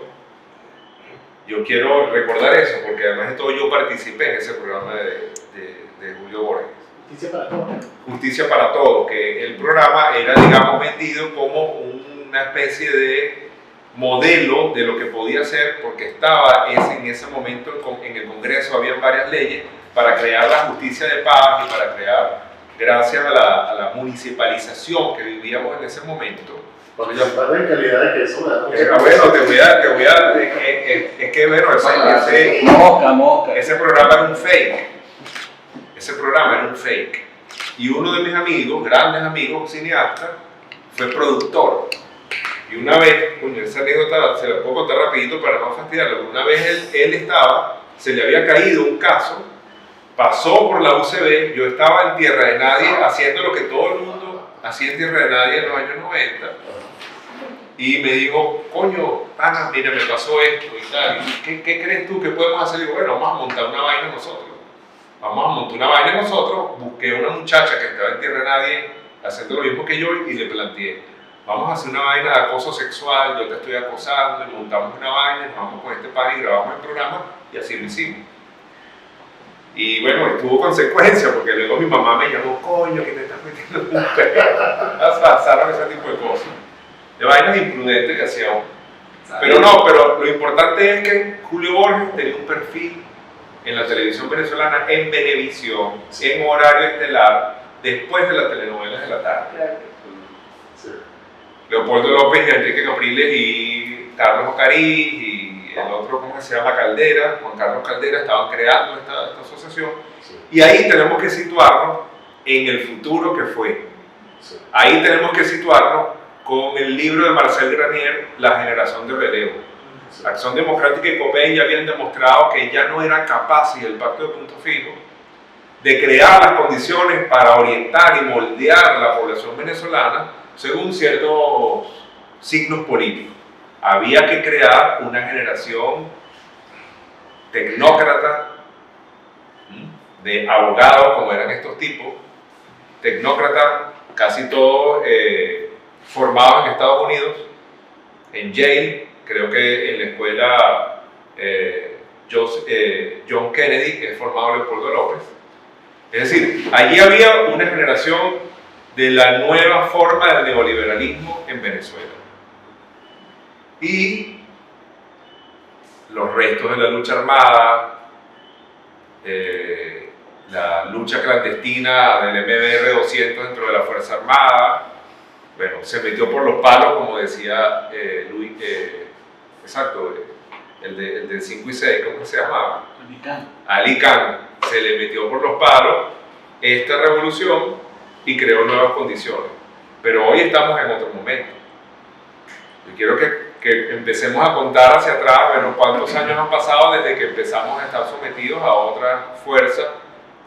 Yo quiero recordar eso porque además de todo yo participé en ese programa de Julio Borges. Justicia para todos. Justicia para Todos, que el programa era, digamos, vendido como una especie de modelo de lo que podía ser, porque estaba en ese momento en el Congreso, había varias leyes para crear la justicia de paz y para crear, gracias a la municipalización que vivíamos en ese momento. Participar en calidad de queso, ¿verdad? Bueno, te voy a es que bueno, ese programa era un fake. Ese programa era un fake. Y uno de mis amigos, grandes amigos, cineastas, fue productor. Y una vez, esa anécdota se la puedo contar rapidito para no fastidiarlo. Una vez él se le había caído un caso, pasó por la UCB, yo estaba en Tierra de Nadie haciendo lo que todo el mundo hacía en Tierra de Nadie en los años 90. Y me dijo, coño, pana, mira, me pasó esto y tal. ¿Qué crees tú que podemos hacer? Y digo, bueno, vamos a montar una vaina nosotros. Vamos a montar una vaina nosotros. Busqué una muchacha que estaba en Tierra de Nadie haciendo lo mismo que yo y le planteé, vamos a hacer una vaina de acoso sexual, yo te estoy acosando y montamos una vaina, nos vamos con este par y grabamos el programa y así lo hicimos. Y bueno, tuvo consecuencias porque luego mi mamá me llamó, coño, que te estás metiendo en un pedo. Pasaron ese tipo de cosas. De vainas imprudentes que hacía uno. Pero lo importante es que Julio Borges tenía un perfil en la televisión venezolana, en Venevisión, en horario estelar, después de las telenovelas de la tarde. Sí. Leopoldo López y Enrique Capriles y Carlos Ocariz y el otro, ¿cómo se llama? Caldera, Juan Carlos Caldera, estaban creando esta asociación. Sí. Y ahí tenemos que situarnos en el futuro que fue. Sí. Ahí tenemos que situarnos con el libro de Marcel Granier, La generación de relevo. Sí. Acción Democrática y COPEI ya habían demostrado que ya no eran capaces, y el Pacto de Punto Fijo, de crear las condiciones para orientar y moldear la población venezolana según ciertos signos políticos. Había que crear una generación tecnócrata, de abogados, como eran estos tipos, tecnócratas, casi todos formados en Estados Unidos, en Yale, creo que en la escuela John Kennedy es formado Leopoldo López. Es decir, allí había una generación de la nueva forma del neoliberalismo en Venezuela. Y los restos de la lucha armada, la lucha clandestina del MBR 200 dentro de la Fuerza Armada, bueno, se metió por los palos, como decía Luis, exacto, el del 5 y 6, ¿cómo se llamaba? Ali Khan, se le metió por los palos esta revolución y creó nuevas condiciones. Pero hoy estamos en otro momento. Yo quiero que empecemos a contar hacia atrás, bueno, cuántos años han pasado desde que empezamos a estar sometidos a otras fuerzas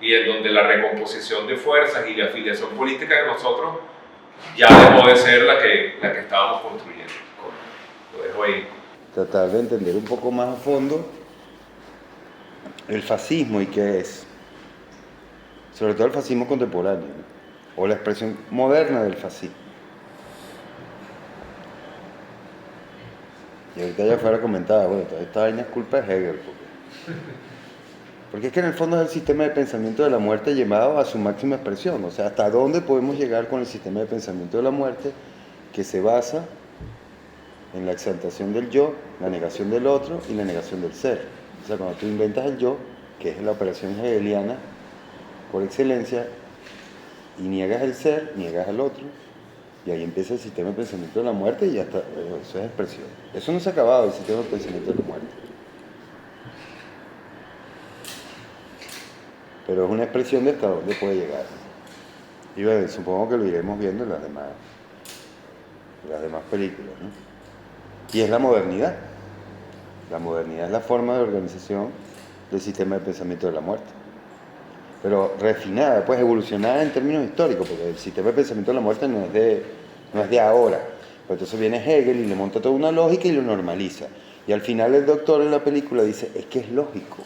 y en donde la recomposición de fuerzas y la afiliación política de nosotros ya dejó de ser la que estábamos construyendo. Lo dejo ahí. tratar de entender un poco más a fondo el fascismo y qué es. Sobre todo el fascismo contemporáneo, ¿no? O la expresión moderna del fascismo. Y ahorita ya fuera comentaba, bueno, toda esta vaina es culpa de Hegel, porque es que en el fondo es el sistema de pensamiento de la muerte llevado a su máxima expresión. O sea, hasta dónde podemos llegar con el sistema de pensamiento de la muerte que se basa en la exaltación del yo, la negación del otro y la negación del ser. O sea, cuando tú inventas el yo, que es la operación hegeliana por excelencia, y niegas el ser, niegas al otro, y ahí empieza el sistema de pensamiento de la muerte y ya está, eso es expresión. Eso no se ha acabado, el sistema de pensamiento de la muerte. Pero es una expresión de hasta dónde puede llegar. Y bueno, supongo que lo iremos viendo en las demás películas, ¿no? Y es la modernidad. La modernidad es la forma de organización del sistema de pensamiento de la muerte. Pero refinada, pues evolucionada en términos históricos, porque el sistema de pensamiento de la muerte no es de ahora. Pero entonces viene Hegel y le monta toda una lógica y lo normaliza. Y al final el doctor en la película dice, es que es lógico.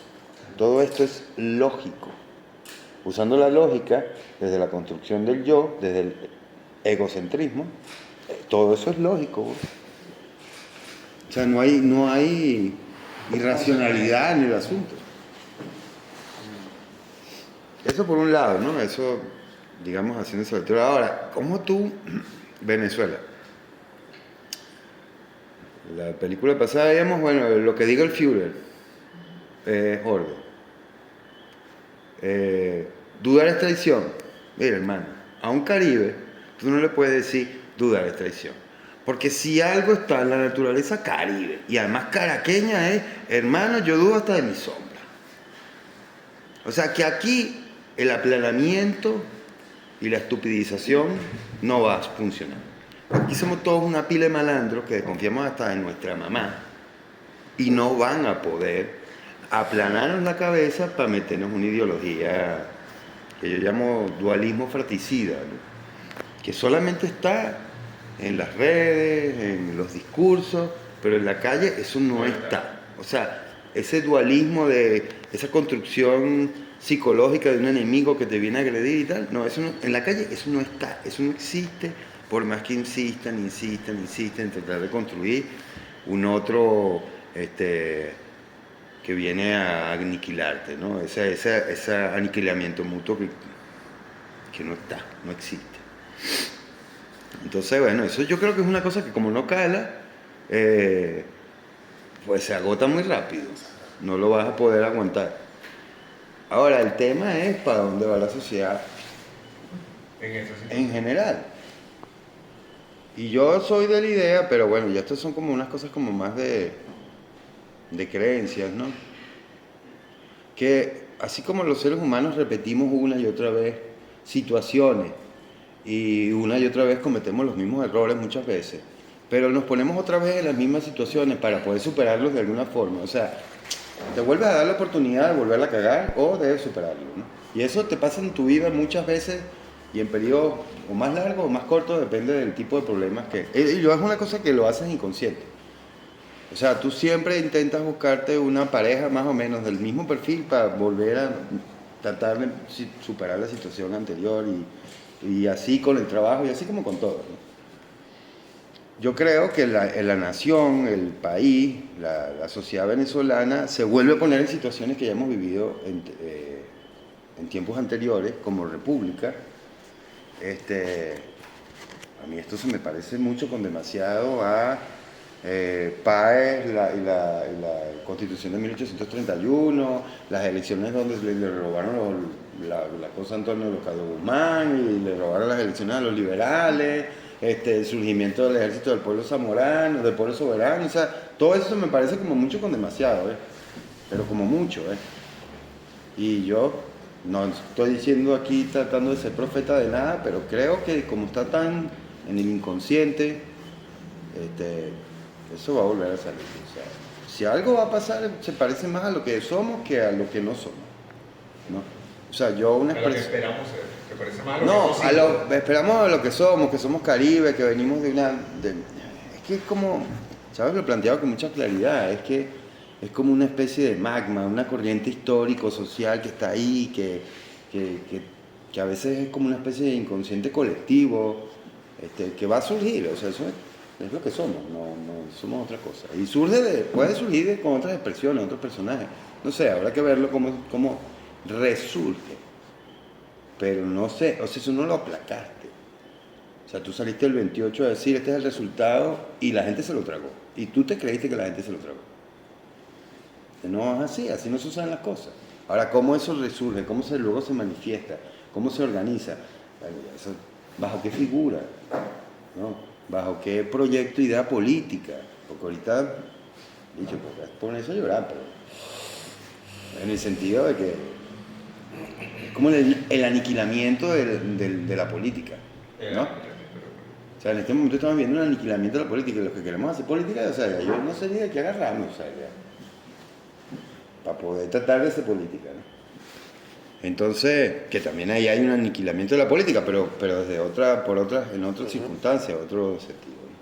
Todo esto es lógico. Usando la lógica desde la construcción del yo, desde el egocentrismo, todo eso es lógico. O sea, no hay irracionalidad en el asunto. Eso por un lado, ¿no? Eso, digamos, haciendo esa lectura. Ahora, ¿cómo tú, Venezuela? La película pasada veíamos, bueno, lo que diga el Führer es orden. Dudar es traición. Mira, hermano, a un Caribe tú no le puedes decir dudar es traición. Porque si algo está en la naturaleza caribe, y además caraqueña es, hermano, yo dudo hasta de mi sombra. O sea que aquí el aplanamiento y la estupidización no va a funcionar. Aquí somos todos una pila de malandros que desconfiamos hasta de nuestra mamá y no van a poder aplanarnos la cabeza para meternos una ideología que yo llamo dualismo fratricida, ¿no? Que solamente está en las redes, en los discursos, pero en la calle eso no está. O sea, ese dualismo de esa construcción psicológica de un enemigo que te viene a agredir y tal, no, eso no, en la calle eso no está, eso no existe, por más que insistan en tratar de construir un otro que viene a aniquilarte, ¿no? Ese aniquilamiento mutuo que no está, no existe. Entonces, bueno, eso yo creo que es una cosa que como no cala, pues se agota muy rápido, no lo vas a poder aguantar. Ahora, el tema es para dónde va la sociedad en general. Y yo soy de la idea, pero bueno, ya estas son como unas cosas como más de creencias, ¿no? Que así como los seres humanos repetimos una y otra vez situaciones y una y otra vez cometemos los mismos errores muchas veces, pero nos ponemos otra vez en las mismas situaciones para poder superarlos de alguna forma. O sea, te vuelves a dar la oportunidad de volverla a cagar o de superarlo, ¿no? Y eso te pasa en tu vida muchas veces y en periodos o más largos o más cortos, depende del tipo de problemas que... Y yo es una cosa que lo haces inconsciente. O sea, tú siempre intentas buscarte una pareja más o menos del mismo perfil para volver a tratar de superar la situación anterior y así con el trabajo y así como con todo, ¿no? Yo creo que la nación, el país, la sociedad venezolana se vuelve a poner en situaciones que ya hemos vivido en tiempos anteriores como república. A mí esto se me parece mucho con demasiado a Páez y la Constitución de 1831, las elecciones donde le robaron la cosa a Antonio Locado Guzmán y le robaron las elecciones a los liberales. El surgimiento del ejército del pueblo zamorano, del pueblo soberano, o sea, todo eso me parece como mucho con demasiado, pero como mucho, Y yo no estoy diciendo aquí tratando de ser profeta de nada, pero creo que como está tan en el inconsciente, eso va a volver a salir. O sea, si algo va a pasar, se parece más a lo que somos que a lo que no somos, ¿no? O sea, yo una expresión... Lo que esperamos ser. ¿Te parece más a lo no, que esperamos a lo que somos Caribe, que venimos de una... es que es como... Chávez lo planteaba con mucha claridad, es que es como una especie de magma, una corriente histórico-social que está ahí, que a veces es como una especie de inconsciente colectivo, que va a surgir, o sea, eso es lo que somos, no somos otra cosa. Y puede surgir con otras expresiones, otros personajes, no sé, habrá que verlo cómo resurge, pero no sé, o sea, eso no lo aplacaste. O sea, tú saliste el 28 a decir, este es el resultado, y la gente se lo tragó. Y tú te creíste que la gente se lo tragó. No es así no se usan las cosas. Ahora, ¿cómo eso resurge? ¿Cómo luego se manifiesta? ¿Cómo se organiza? ¿Bajo qué figura? ¿No? ¿Bajo qué proyecto, idea política? Porque ahorita, dicho, pues, ponerse a llorar, pero en el sentido de que es como el aniquilamiento de la política, ¿no? O sea, en este momento estamos viendo un aniquilamiento de la política, y los que queremos hacer política, o sea, yo no sé ni de qué agarrarnos, o sea, para poder tratar de hacer política, ¿no? Entonces, que también ahí hay un aniquilamiento de la política, pero desde en otras circunstancias, otro sentido, ¿no?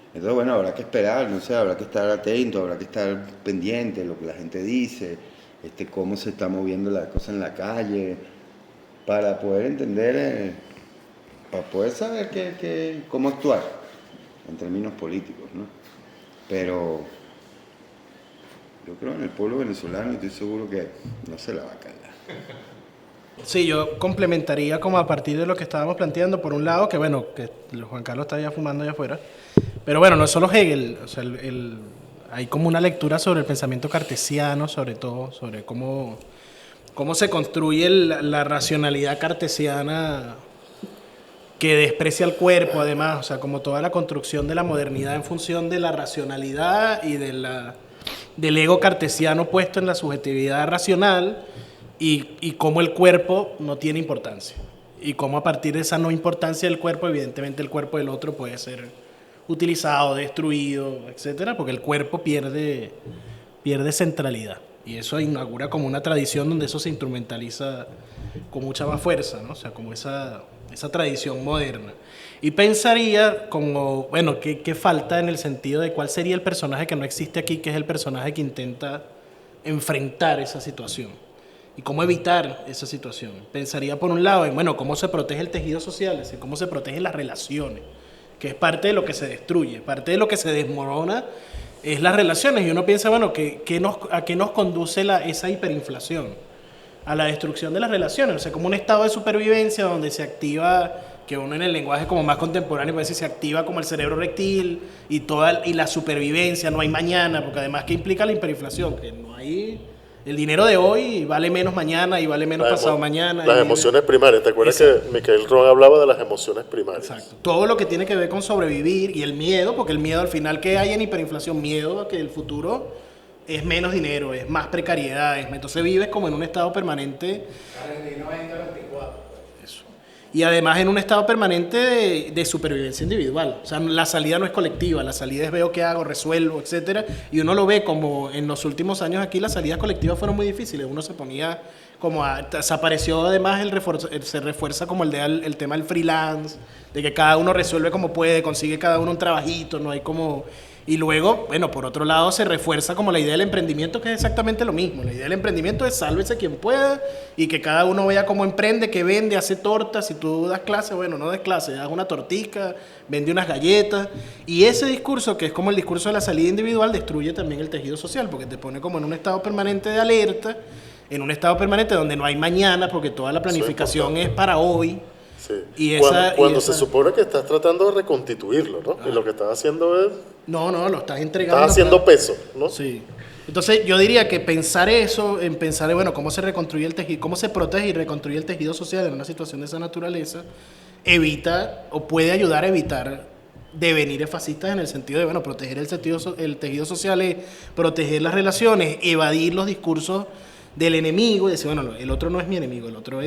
Entonces, bueno, habrá que esperar, no sé, habrá que estar atento, habrá que estar pendiente de lo que la gente dice, cómo se está moviendo la cosa en la calle, para poder entender, para poder saber cómo actuar en términos políticos, ¿no? Pero yo creo en el pueblo venezolano y estoy seguro que no se la va a calar. Sí, yo complementaría como a partir de lo que estábamos planteando, por un lado, que bueno, que Juan Carlos está ya fumando allá afuera, pero bueno, no es solo Hegel, o sea, hay como una lectura sobre el pensamiento cartesiano, sobre todo, sobre cómo se construye la racionalidad cartesiana que desprecia el cuerpo, además, o sea, como toda la construcción de la modernidad en función de la racionalidad y del ego cartesiano puesto en la subjetividad racional, y cómo el cuerpo no tiene importancia. Y cómo a partir de esa no importancia del cuerpo, evidentemente el cuerpo del otro puede ser utilizado, destruido, etcétera, porque el cuerpo pierde centralidad. Y eso inaugura como una tradición donde eso se instrumentaliza con mucha más fuerza, ¿no? O sea, como esa tradición moderna. Y pensaría como, bueno, ¿qué falta en el sentido de cuál sería el personaje que no existe aquí, que es el personaje que intenta enfrentar esa situación? Y cómo evitar esa situación. Pensaría por un lado en, bueno, cómo se protege el tejido social, es decir, cómo se protegen las relaciones, que es parte de lo que se destruye, parte de lo que se desmorona es las relaciones. Y uno piensa, bueno, ¿a qué nos conduce esa hiperinflación? A la destrucción de las relaciones, o sea, como un estado de supervivencia donde se activa, que uno en el lenguaje como más contemporáneo puede decir, se activa como el cerebro reptil y la supervivencia, no hay mañana, porque además, ¿qué implica la hiperinflación? Que no hay... El dinero de hoy vale menos mañana y vale menos pasado mañana. Las emociones primarias. ¿Te acuerdas que Michael Rohn hablaba de las emociones primarias? Exacto. Todo lo que tiene que ver con sobrevivir y el miedo, porque el miedo al final, ¿qué hay en hiperinflación? Miedo a que el futuro es menos dinero, es más precariedad. Entonces vives como en un estado permanente. Argentino 2024. Eso. Y además en un estado permanente de supervivencia individual. O sea, la salida no es colectiva, la salida es veo qué hago, resuelvo, etcétera. Y uno lo ve como en los últimos años aquí las salidas colectivas fueron muy difíciles. Uno se ponía como desapareció además se refuerza como el tema del freelance, de que cada uno resuelve como puede, consigue cada uno un trabajito, no hay como... Y luego, bueno, por otro lado se refuerza como la idea del emprendimiento, que es exactamente lo mismo. La idea del emprendimiento es sálvese quien pueda y que cada uno vea cómo emprende, que vende, hace tortas. Si tú das clase, bueno, no das clase, das una tortica, vende unas galletas. Y ese discurso, que es como el discurso de la salida individual, destruye también el tejido social, porque te pone como en un estado permanente de alerta, en un estado permanente donde no hay mañana, porque toda la planificación es para hoy. Sí. Y cuando se supone que estás tratando de reconstituirlo, ¿no? Y lo que estás haciendo es... No, lo estás entregando. Estás haciendo peso, ¿no? Sí. Entonces yo diría que pensar eso, en pensar en, bueno, cómo se reconstruye el tejido, cómo se protege y reconstruye el tejido social en una situación de esa naturaleza, evita o puede ayudar a evitar devenires fascistas en el sentido de, bueno, proteger el tejido social es proteger las relaciones, evadir los discursos del enemigo y decir, bueno, el otro no es mi enemigo, el otro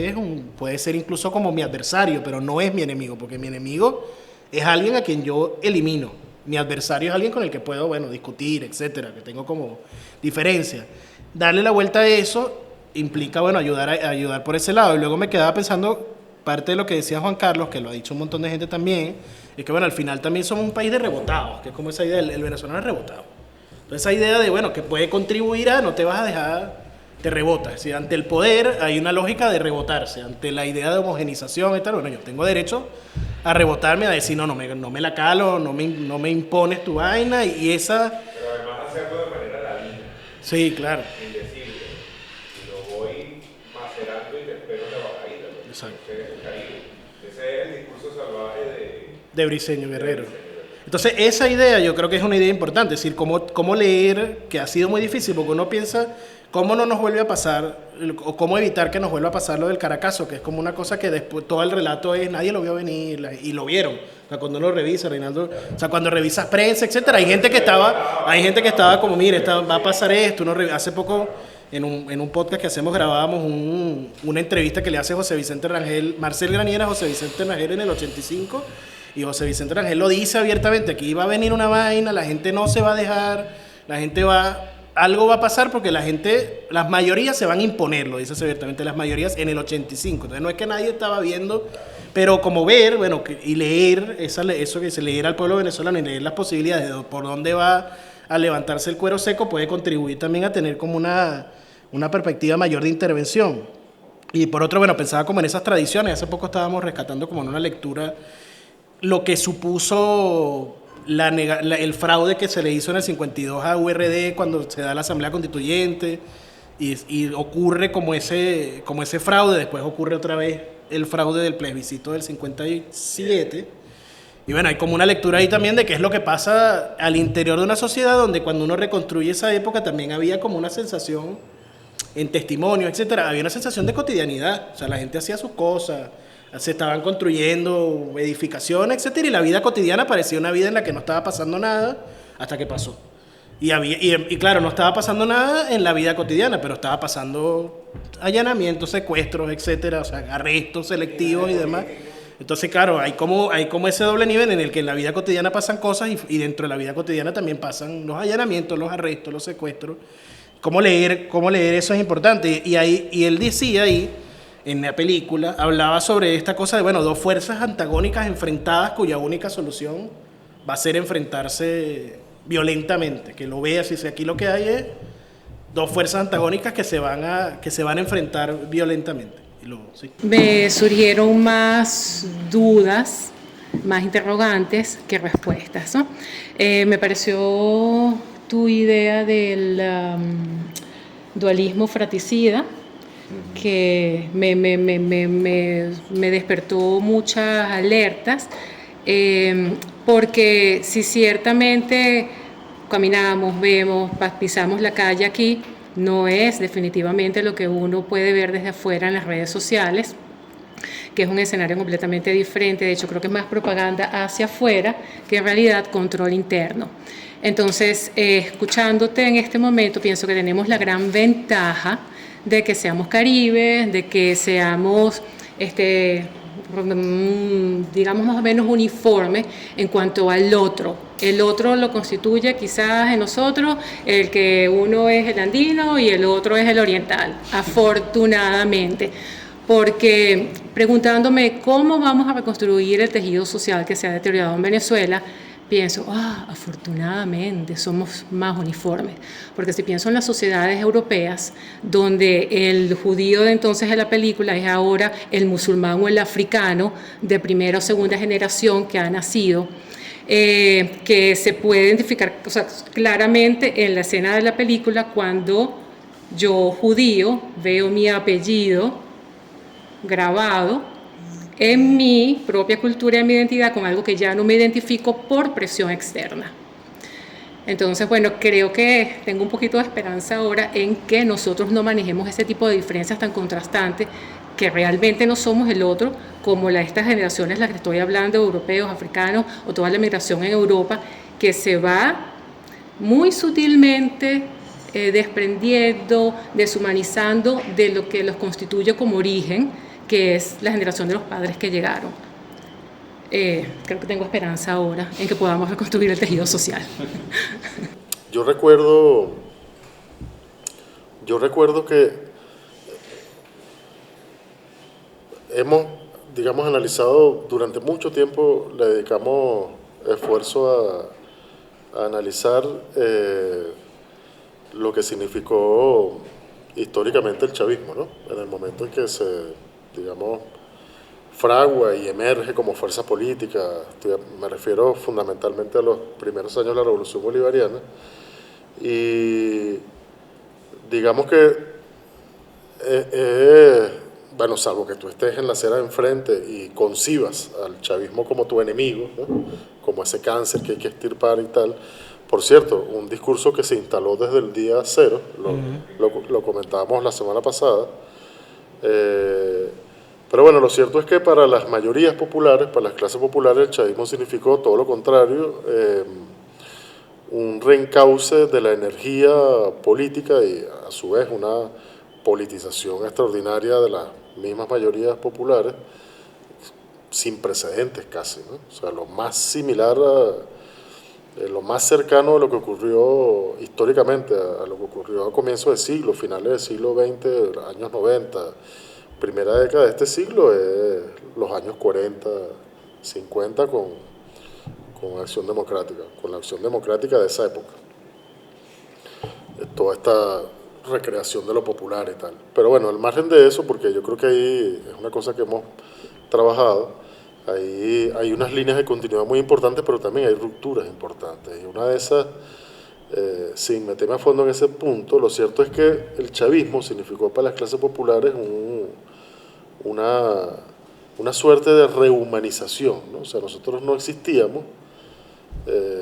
puede ser incluso como mi adversario, pero no es mi enemigo, porque mi enemigo es alguien a quien yo elimino. Mi adversario es alguien con el que puedo, bueno, discutir, etcétera, que tengo como diferencia. Darle la vuelta a eso implica, bueno, ayudar por ese lado. Y luego me quedaba pensando, parte de lo que decía Juan Carlos, que lo ha dicho un montón de gente también, es que bueno, al final también somos un país de rebotados, que es como esa idea, el venezolano es rebotado. Entonces esa idea de, bueno, que puede contribuir a no te vas a dejar, te rebota. Es decir, ante el poder hay una lógica de rebotarse, ante la idea de homogenización y tal, bueno, yo tengo derecho a rebotarme, a decir, no me la calo, no me impones tu vaina, y esa... Pero además hacerlo de manera ladina, Sí, claro. indecible. Y lo voy macerando y te espero la bajadita. ¿No? Exacto. Ese es el Caribe. Ese es el discurso salvaje De Briceño Guerrero. Entonces, esa idea yo creo que es una idea importante, es decir, cómo leer, que ha sido muy difícil, porque uno piensa cómo no nos vuelve a pasar, o cómo evitar que nos vuelva a pasar lo del Caracazo, que es como una cosa que después todo el relato es, nadie lo vio venir, y lo vieron. O sea, cuando uno revisa, Reinaldo, o sea, cuando revisas prensa, etcétera, hay gente que estaba como, mire, va a pasar esto. Hace poco, en un podcast que hacemos, grabábamos una entrevista que le hace José Vicente Rangel, Marcel Granier a José Vicente Rangel en el 85, y José Vicente Rangel lo dice abiertamente, aquí va a venir una vaina, la gente no se va a dejar, algo va a pasar porque las mayorías se van a imponer, lo dice abiertamente, las mayorías en el 85, entonces no es que nadie estaba viendo, pero como ver, bueno, y leer, eso que dice, leer al pueblo venezolano y leer las posibilidades de por dónde va a levantarse el cuero seco puede contribuir también a tener como una perspectiva mayor de intervención. Y por otro, bueno, pensaba como en esas tradiciones, hace poco estábamos rescatando como en una lectura lo que supuso el fraude que se le hizo en el 52 a URD cuando se da la Asamblea Constituyente y ocurre como ese fraude, después ocurre otra vez el fraude del plebiscito del 57. Y bueno, hay como una lectura ahí también de qué es lo que pasa al interior de una sociedad donde cuando uno reconstruye esa época también había como una sensación en testimonio, etcétera, había una sensación de cotidianidad, o sea, la gente hacía sus cosas, se estaban construyendo edificaciones, etcétera, y la vida cotidiana parecía una vida en la que no estaba pasando nada hasta que pasó. Y claro, no estaba pasando nada en la vida cotidiana, pero estaba pasando allanamientos, secuestros, etcétera, o sea, arrestos selectivos y demás. Entonces, claro, hay como ese doble nivel en el que en la vida cotidiana pasan cosas y dentro de la vida cotidiana también pasan los allanamientos, los arrestos, los secuestros. Cómo leer eso es importante. Y él decía ahí, en la película, hablaba sobre esta cosa de, bueno, dos fuerzas antagónicas enfrentadas cuya única solución va a ser enfrentarse violentamente. Que lo veas, y si aquí lo que hay es dos fuerzas antagónicas que se van a enfrentar violentamente. Sí. Me surgieron más dudas, más interrogantes que respuestas, ¿no? Me pareció tu idea del dualismo fratricida, que me despertó muchas alertas, porque si ciertamente caminamos, vemos, pisamos la calle aquí, no es definitivamente lo que uno puede ver desde afuera en las redes sociales, que es un escenario completamente diferente. De hecho, creo que es más propaganda hacia afuera que en realidad control interno. Entonces, escuchándote en este momento, pienso que tenemos la gran ventaja de que seamos caribes, de que seamos, digamos, más o menos uniformes en cuanto al otro. El otro lo constituye quizás en nosotros el que uno es el andino y el otro es el oriental, afortunadamente. Porque preguntándome cómo vamos a reconstruir el tejido social que se ha deteriorado en Venezuela, pienso, afortunadamente somos más uniformes, porque si pienso en las sociedades europeas, donde el judío de entonces de la película es ahora el musulmán o el africano de primera o segunda generación que ha nacido, que se puede identificar, o sea, claramente en la escena de la película cuando yo, judío, veo mi apellido grabado en mi propia cultura y en mi identidad con algo que ya no me identifico por presión externa. Entonces, bueno, creo que tengo un poquito de esperanza ahora en que nosotros no manejemos ese tipo de diferencias tan contrastantes, que realmente no somos el otro, como estas generaciones, las que estoy hablando, europeos, africanos, o toda la migración en Europa, que se va muy sutilmente desprendiendo, deshumanizando de lo que los constituye como origen, que es la generación de los padres que llegaron. Creo que tengo esperanza ahora en que podamos reconstruir el tejido social. Yo recuerdo que hemos digamos, analizado durante mucho tiempo, le dedicamos esfuerzo a analizar lo que significó históricamente el chavismo, ¿no? En el momento en que se, digamos, fragua y emerge como fuerza política. Me refiero fundamentalmente a los primeros años de la Revolución Bolivariana. Y digamos que, bueno, salvo que tú estés en la acera de enfrente y concibas al chavismo como tu enemigo, ¿no? Como ese cáncer que hay que extirpar y tal. Por cierto, un discurso que se instaló desde el día cero, lo comentábamos la semana pasada. Pero bueno, lo cierto es que para las mayorías populares, para las clases populares, el chavismo significó todo lo contrario, un reencauce de la energía política y a su vez una politización extraordinaria de las mismas mayorías populares, sin precedentes casi, ¿no? O sea, lo más similar lo más cercano a lo que ocurrió históricamente, a lo que ocurrió a comienzos del siglo, finales del siglo XX, años 90, primera década de este siglo, es los años 40, 50 con Acción Democrática, con la Acción Democrática de esa época. Toda esta recreación de lo popular y tal. Pero bueno, al margen de eso, porque yo creo que ahí es una cosa que hemos trabajado, ahí hay unas líneas de continuidad muy importantes, pero también hay rupturas importantes. Y una de esas, sin meterme a fondo en ese punto, lo cierto es que el chavismo significó para las clases populares una suerte de rehumanización, ¿no? O sea, nosotros no existíamos,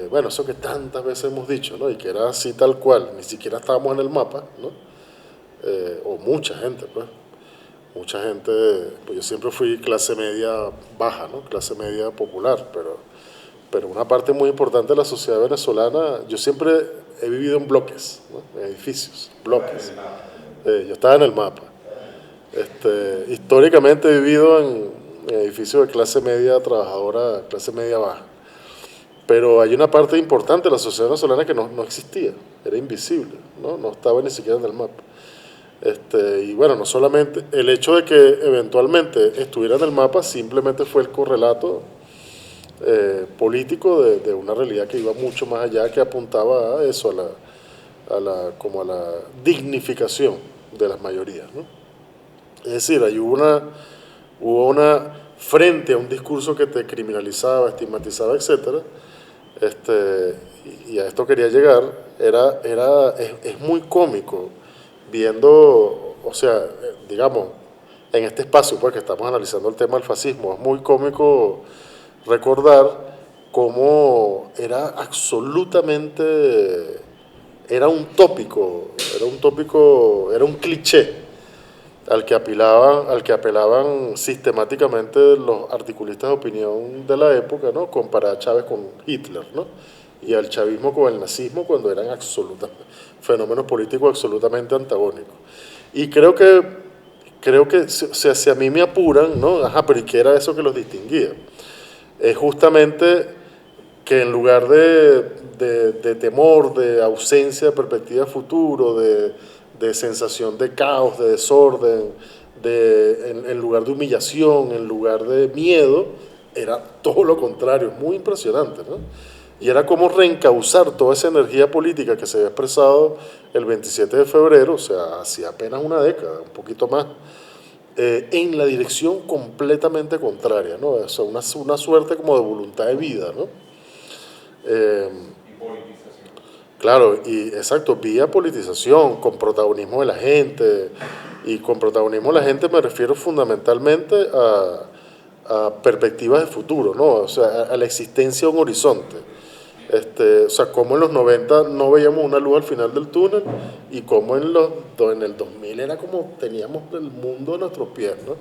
bueno, eso que tantas veces hemos dicho, ¿no? Y que era así tal cual, ni siquiera estábamos en el mapa, ¿no? O mucha gente, pues. Mucha gente, pues yo siempre fui clase media baja, ¿no? Clase media popular, pero una parte muy importante de la sociedad venezolana, yo siempre he vivido en bloques, ¿no? En edificios, bloques. Yo estaba en el mapa. Históricamente he vivido en edificios de clase media trabajadora, clase media baja. Pero hay una parte importante de la sociedad venezolana que no existía, era invisible, ¿no? No estaba ni siquiera en el mapa. Y bueno, no solamente el hecho de que eventualmente estuviera en el mapa simplemente fue el correlato político de una realidad que iba mucho más allá, que apuntaba a eso, como a la dignificación de las mayorías, ¿no? Es decir, hubo una frente a un discurso que te criminalizaba, estigmatizaba, etcétera. Y a esto quería llegar, es muy cómico viendo, o sea, digamos, en este espacio pues que estamos analizando el tema del fascismo, es muy cómico recordar cómo era un tópico, era un cliché al que apelaban sistemáticamente los articulistas de opinión de la época, ¿no? Comparar a Chávez con Hitler, ¿no? Y al chavismo con el nazismo cuando eran fenómenos políticos absolutamente antagónicos. Y creo que o sea, si a mí me apuran, ¿no? Ajá, pero ¿y qué era eso que los distinguía? Es justamente que en lugar de temor, de ausencia de perspectiva de futuro, de sensación de caos, de desorden, en lugar de humillación, en lugar de miedo, era todo lo contrario, muy impresionante, ¿no? Y era como reencauzar toda esa energía política que se había expresado el 27 de febrero, o sea, hacía apenas una década, un poquito más, en la dirección completamente contraria, ¿no? O sea, una suerte como de voluntad de vida, ¿no? Claro, y exacto, vía politización, con protagonismo de la gente, y con protagonismo de la gente me refiero fundamentalmente a perspectivas de futuro, ¿no? O sea, a la existencia de un horizonte. O sea, como en los 90 no veíamos una luz al final del túnel, y como en el 2000 era como teníamos el mundo a nuestros pies, ¿no?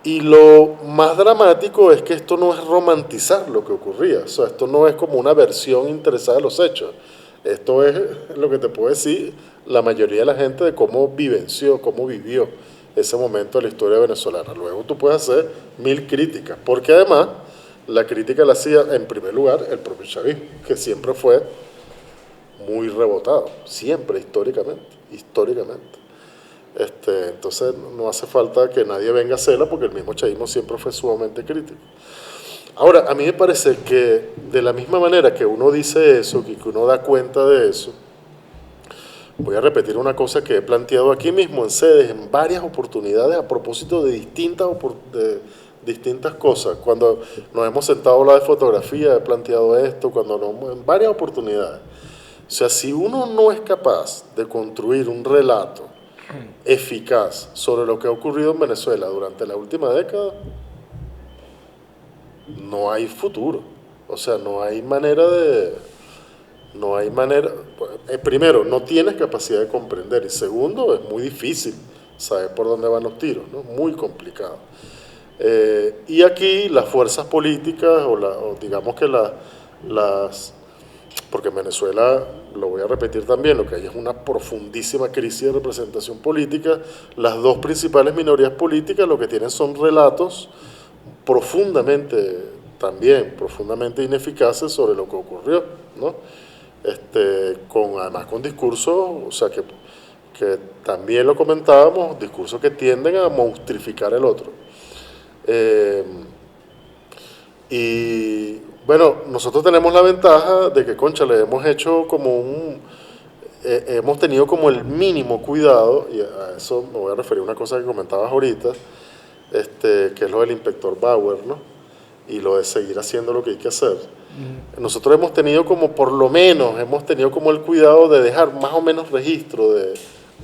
Y lo más dramático es que esto no es romantizar lo que ocurría, o sea, esto no es como una versión interesada de los hechos, esto es lo que te puedo decir la mayoría de la gente de cómo vivió ese momento de la historia venezolana. Luego tú puedes hacer 1000 críticas, porque además la crítica la hacía en primer lugar el propio chavismo, que siempre fue muy rebotado, siempre históricamente. Entonces no hace falta que nadie venga a hacerla porque el mismo chavismo siempre fue sumamente crítico. Ahora, a mí me parece que de la misma manera que uno dice eso, que uno da cuenta de eso, voy a repetir una cosa que he planteado aquí mismo en sedes, en varias oportunidades, a propósito de distintas cosas. Cuando nos hemos sentado a hablar de fotografía, he planteado esto, en varias oportunidades. O sea, si uno no es capaz de construir un relato eficaz sobre lo que ha ocurrido en Venezuela durante la última década, no hay futuro. O sea, no hay manera. Primero, no tienes capacidad de comprender. Y segundo, es muy difícil saber por dónde van los tiros, ¿no? Muy complicado. Y aquí las fuerzas políticas, o digamos que porque en Venezuela, lo voy a repetir también, lo que hay es una profundísima crisis de representación política. Las dos principales minorías políticas lo que tienen son relatos profundamente ineficaces sobre lo que ocurrió, ¿no? Además con discursos, o sea, que también lo comentábamos, discursos que tienden a monstrificar el otro. Y bueno, nosotros tenemos la ventaja de que, concha, le hemos hecho hemos tenido como el mínimo cuidado, y a eso me voy a referir a una cosa que comentabas ahorita, que es lo del inspector Bauer, ¿no? Y lo de seguir haciendo lo que hay que hacer. Nosotros hemos tenido como el cuidado de dejar más o menos registro de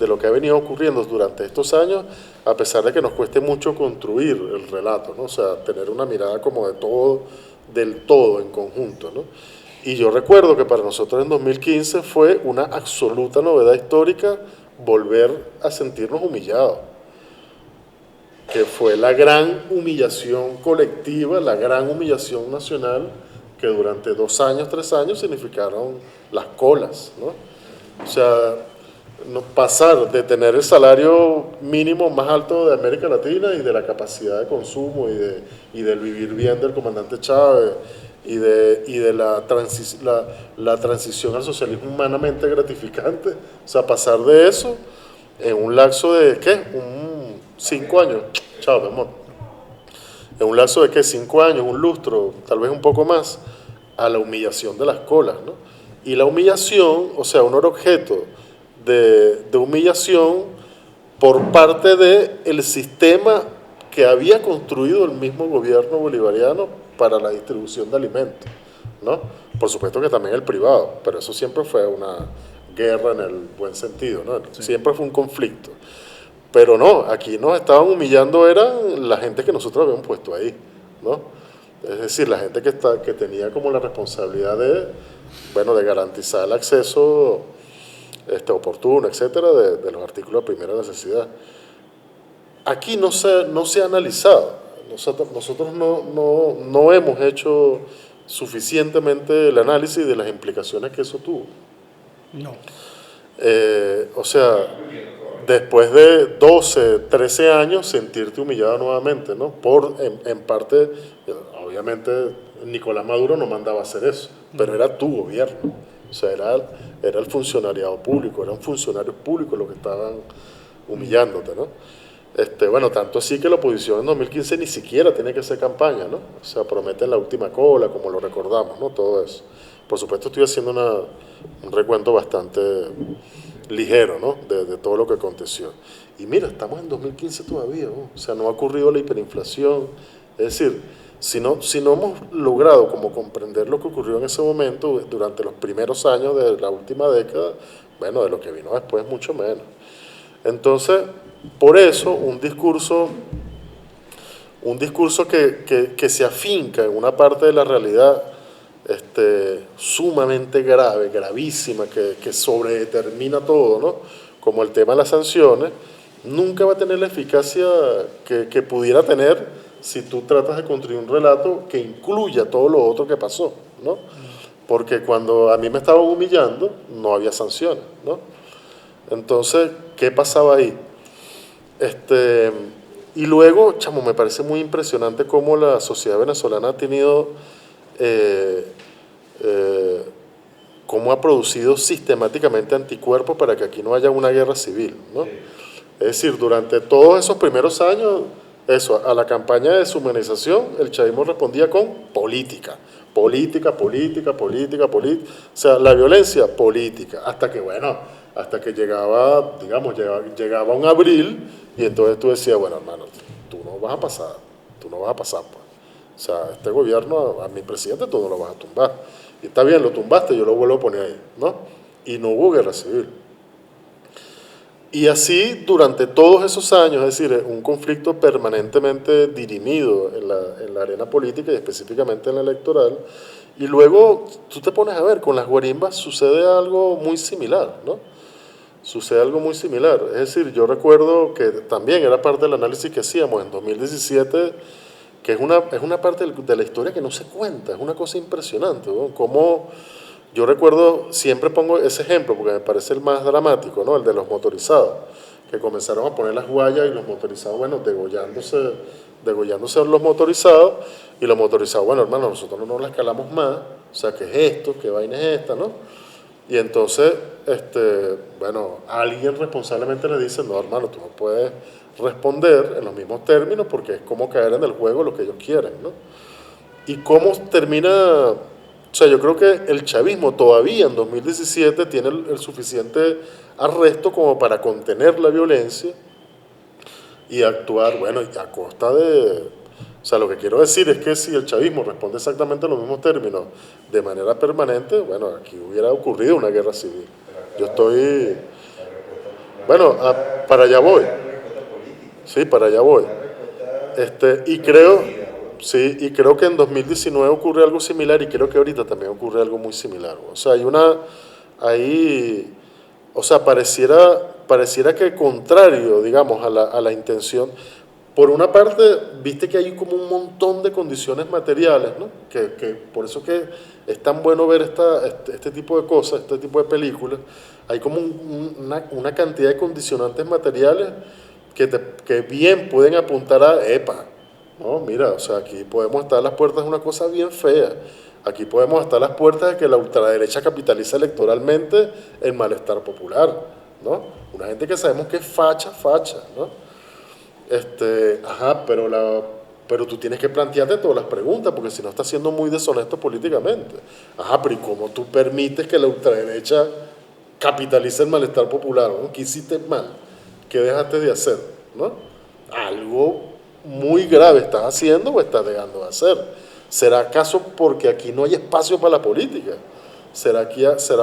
lo que ha venido ocurriendo durante estos años, a pesar de que nos cueste mucho construir el relato, ¿no? O sea, tener una mirada como del todo en conjunto, ¿no? Y yo recuerdo que para nosotros en 2015 fue una absoluta novedad histórica volver a sentirnos humillados, que fue la gran humillación colectiva, la gran humillación nacional, que durante 2 años, 3 años significaron las colas, ¿no? O sea, pasar de tener el salario mínimo más alto de América Latina y de la capacidad de consumo y del vivir bien del comandante Chávez y de la transición al socialismo humanamente gratificante, o sea, pasar de eso en un lapso de, ¿qué? 5 años, chao, mi amor. En un lapso de, ¿qué? 5 años, un lustro, tal vez un poco más, a la humillación de las colas, ¿no? Y la humillación, o sea, uno era objeto de humillación por parte del sistema que había construido el mismo gobierno bolivariano para la distribución de alimentos, ¿no? Por supuesto que también el privado, pero eso siempre fue una guerra en el buen sentido, ¿no? Sí. Siempre fue un conflicto. Pero no, aquí nos estaban humillando eran la gente que nosotros habíamos puesto ahí, ¿no? Es decir, la gente que tenía como la responsabilidad de garantizar el acceso oportuno, etcétera, de los artículos de primera necesidad. Aquí no se ha analizado. Nosotros no hemos hecho suficientemente el análisis de las implicaciones que eso tuvo. No. O sea, después de 12, 13 años, sentirte humillado nuevamente, ¿no? En parte, obviamente, Nicolás Maduro no mandaba a hacer eso, pero era tu gobierno. O sea, era el funcionariado público, eran funcionarios públicos los que estaban humillándote, ¿no? Tanto así que la oposición en 2015 ni siquiera tiene que hacer campaña, ¿no? O sea, prometen la última cola, como lo recordamos, ¿no? Todo eso. Por supuesto, estoy haciendo un recuento bastante ligero, ¿no? De todo lo que aconteció. Y mira, estamos en 2015 todavía, ¿no? O sea, no ha ocurrido la hiperinflación. Es decir, si no hemos logrado como comprender lo que ocurrió en ese momento durante los primeros años de la última década, bueno, de lo que vino después mucho menos. Entonces, por eso un discurso que se afinca en una parte de la realidad sumamente grave, gravísima, que sobredetermina todo, ¿no? Como el tema de las sanciones, nunca va a tener la eficacia que pudiera tener si tú tratas de construir un relato que incluya todo lo otro que pasó, ¿no? Porque cuando a mí me estaban humillando, no había sanciones, ¿no? Entonces, ¿qué pasaba ahí? Y luego, chamo, me parece muy impresionante cómo la sociedad venezolana ha tenido, cómo ha producido sistemáticamente anticuerpos para que aquí no haya una guerra civil, ¿no? Es decir, durante todos esos primeros años, eso, a la campaña de deshumanización, el chavismo respondía con política. Política, política, política, política. O sea, la violencia, política. Hasta que, bueno, hasta que llegaba, digamos, llegaba un abril y entonces tú decías, bueno, hermano, tú no vas a pasar, pues. O sea, este gobierno, a mi presidente tú no lo vas a tumbar. Y está bien, lo tumbaste, yo lo vuelvo a poner ahí, ¿no? Y no hubo guerra civil. Y así durante todos esos años, es decir, un conflicto permanentemente dirimido en la arena política y específicamente en la electoral. Y luego tú te pones a ver, con las guarimbas sucede algo muy similar, ¿no? Sucede algo muy similar. Es decir, yo recuerdo que también era parte del análisis que hacíamos en 2017, que es una parte de la historia que no se cuenta, es una cosa impresionante, ¿no? Como yo recuerdo, siempre pongo ese ejemplo porque me parece el más dramático, ¿no? El de los motorizados, que comenzaron a poner las guayas y los motorizados, bueno, degollándose los motorizados, y los motorizados, bueno, hermano, nosotros no la escalamos más, o sea, ¿qué es esto? ¿Qué vaina es esta, no? Y entonces, bueno, alguien responsablemente le dice, no, hermano, tú no puedes responder en los mismos términos porque es como caer en el juego lo que ellos quieren, ¿no? Y cómo termina, o sea, yo creo que el chavismo todavía en 2017 tiene el suficiente arresto como para contener la violencia y actuar, bueno, a costa de... O sea, lo que quiero decir es que si el chavismo responde exactamente en los mismos términos de manera permanente, bueno, aquí hubiera ocurrido una guerra civil. Yo estoy... Bueno, para allá voy. Sí, para allá voy. Y creo que en 2019 ocurre algo similar y creo que ahorita también ocurre algo muy similar. O sea, pareciera que contrario, digamos, a la intención. Por una parte, viste que hay como un montón de condiciones materiales, ¿no? Que por eso que es tan bueno ver este tipo de cosas, este tipo de películas. Hay como una cantidad de condicionantes materiales que bien pueden apuntar a, epa, no, mira, o sea, aquí podemos estar a las puertas de una cosa bien fea. Aquí podemos estar a las puertas de que la ultraderecha capitaliza electoralmente el malestar popular, ¿no? Una gente que sabemos que es facha, ¿no? Pero tú tienes que plantearte todas las preguntas, porque si no estás siendo muy deshonesto políticamente. Pero ¿y cómo tú permites que la ultraderecha capitalice el malestar popular, ¿no? ¿Qué hiciste mal? ¿Qué dejaste de hacer? ¿No? Algo muy grave estás haciendo o estás dejando de hacer. ¿Será acaso porque aquí no hay espacio para la política? ¿Será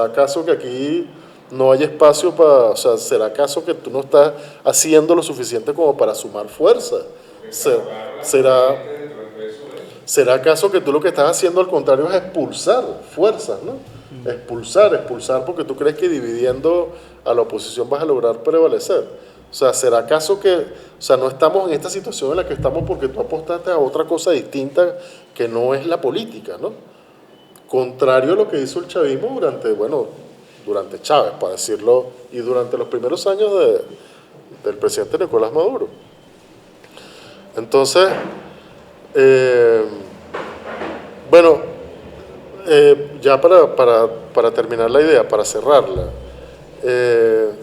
acaso que aquí no hay espacio para... O sea, ¿será acaso que tú no estás haciendo lo suficiente como para sumar fuerza? ¿Será acaso que tú lo que estás haciendo al contrario es expulsar fuerzas, ¿no? Expulsar porque tú crees que dividiendo a la oposición vas a lograr prevalecer. O sea, ¿será acaso que, o sea, no estamos en esta situación en la que estamos porque tú apostaste a otra cosa distinta que no es la política, ¿no? Contrario a lo que hizo el chavismo durante Chávez, para decirlo, y durante los primeros años del presidente Nicolás Maduro. Entonces, ya para terminar la idea, para cerrarla,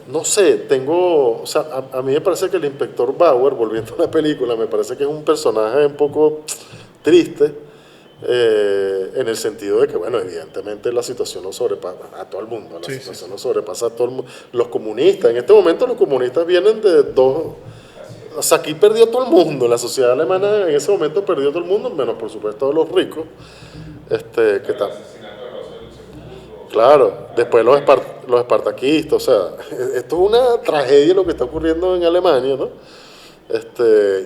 no sé, o sea, a mí me parece que el inspector Bauer, volviendo a la película, me parece que es un personaje un poco triste, en el sentido de que, bueno, evidentemente la situación no sobrepasa a todo el mundo, no sobrepasa a todo el mundo. Los comunistas, en este momento los comunistas vienen de dos... O sea, aquí perdió todo el mundo, la sociedad alemana en ese momento perdió todo el mundo, menos por supuesto los ricos, que tal. Claro, después los espartaquistas, o sea, esto es una tragedia lo que está ocurriendo en Alemania, ¿no?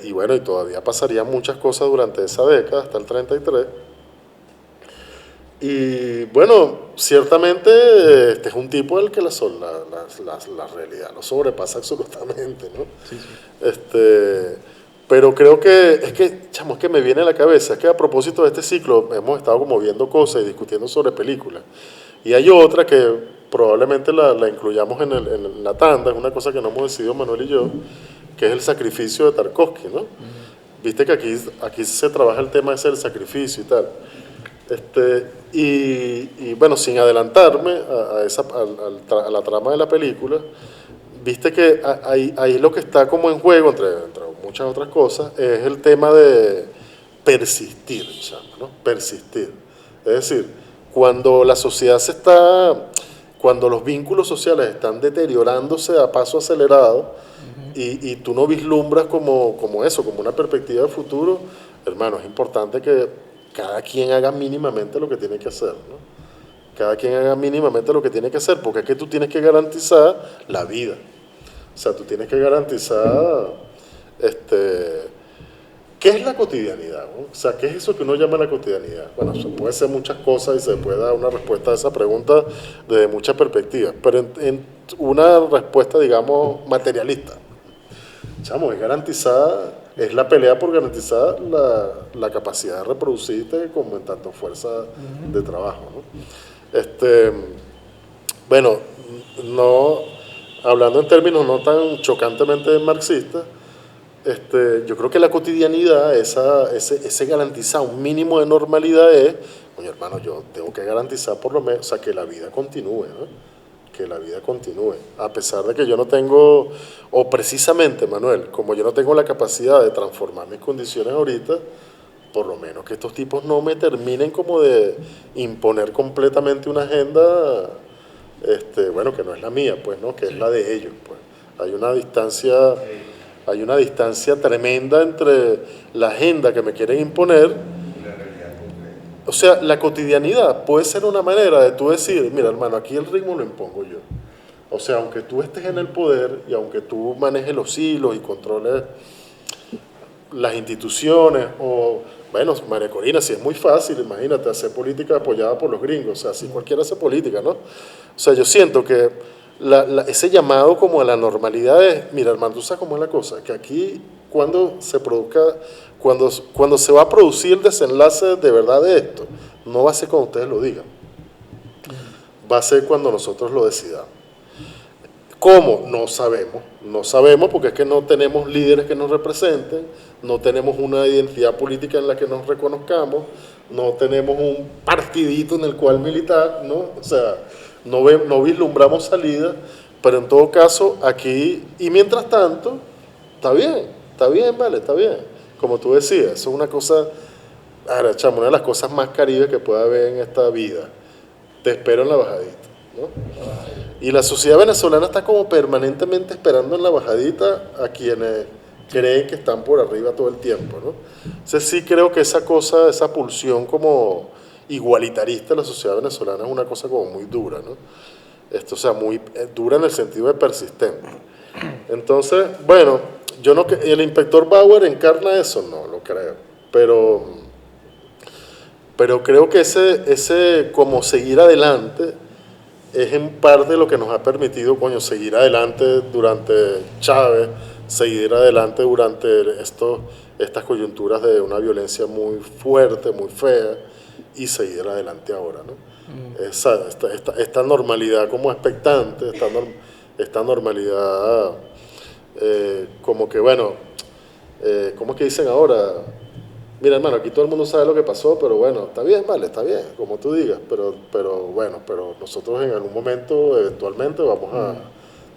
Y bueno, y todavía pasarían muchas cosas durante esa década, hasta el 33. Y bueno, ciertamente este es un tipo del que la realidad lo sobrepasa absolutamente, ¿no? Pero creo es que me viene a la cabeza, es que a propósito de este ciclo hemos estado como viendo cosas y discutiendo sobre películas. Y hay otra que probablemente la incluyamos en la tanda, es una cosa que no hemos decidido Manuel y yo, que es el sacrificio de Tarkovsky, ¿no? Viste que aquí se trabaja el tema ese del sacrificio y tal. Y bueno, sin adelantarme a la trama de la película, viste que ahí lo que está como en juego, entre muchas otras cosas, es el tema de persistir, chamo, ¿no? Persistir. Es decir, cuando la sociedad cuando los vínculos sociales están deteriorándose a paso acelerado y tú no vislumbras como eso, como una perspectiva de futuro, hermano, es importante que cada quien haga mínimamente lo que tiene que hacer, ¿no? Cada quien haga mínimamente lo que tiene que hacer, porque es que tú tienes que garantizar la vida. O sea, tú tienes que garantizar, ¿qué es la cotidianidad, no? O sea, ¿qué es eso que uno llama la cotidianidad? Bueno, se puede ser muchas cosas y se puede dar una respuesta a esa pregunta desde muchas perspectivas, pero en una respuesta, digamos, materialista. Chamo, es la pelea por garantizar la capacidad de reproducirte como en tanto fuerza de trabajo, ¿no? Bueno, no, hablando en términos no tan chocantemente marxistas, yo creo que la cotidianidad, ese garantizar un mínimo de normalidad es, oye hermano, yo tengo que garantizar por lo menos, o sea, que la vida continúe, ¿no? Que la vida continúe, a pesar de que yo no tengo, o precisamente, Manuel, como yo no tengo la capacidad de transformar mis condiciones ahorita, por lo menos que estos tipos no me terminen como de imponer completamente una agenda, bueno, que no es la mía, pues, ¿no? Que es la de ellos, pues. Hay una distancia tremenda entre la agenda que me quieren imponer. O sea, la cotidianidad puede ser una manera de tú decir, mira hermano, aquí el ritmo lo impongo yo. O sea, aunque tú estés en el poder y aunque tú manejes los hilos y controles las instituciones, o, bueno, María Corina, si es muy fácil, imagínate, hacer política apoyada por los gringos, o sea, si cualquiera hace política, ¿no? O sea, yo siento que ese llamado como a la normalidad es, mira hermano, tú sabes cómo es la cosa, que aquí cuando se va a producir el desenlace de verdad de esto, no va a ser cuando ustedes lo digan, va a ser cuando nosotros lo decidamos. ¿Cómo? No sabemos porque es que no tenemos líderes que nos representen, no tenemos una identidad política en la que nos reconozcamos, no tenemos un partidito en el cual militar, ¿no? O sea, no vislumbramos salida, pero en todo caso aquí, y mientras tanto, está bien, vale, está bien. Como tú decías, eso es una cosa, ahora, chamo, una de las cosas más caribes que puede haber en esta vida. Te espero en la bajadita, ¿no? Y la sociedad venezolana está como permanentemente esperando en la bajadita a quienes creen que están por arriba todo el tiempo, ¿no? Entonces sí creo que esa pulsión como igualitarista de la sociedad venezolana es una cosa como muy dura, ¿no? O sea, muy dura en el sentido de persistente. Entonces, bueno, el inspector Bauer encarna eso, no lo creo, pero creo que ese como seguir adelante es en parte lo que nos ha permitido, seguir adelante durante Chávez, seguir adelante durante estas coyunturas de una violencia muy fuerte, muy fea, y seguir adelante ahora, ¿no? Esta normalidad como expectante, esta normalidad como que, bueno, ¿cómo es que dicen ahora? Mira, hermano, aquí todo el mundo sabe lo que pasó, pero bueno, está bien, vale, está bien, como tú digas, pero nosotros en algún momento, eventualmente,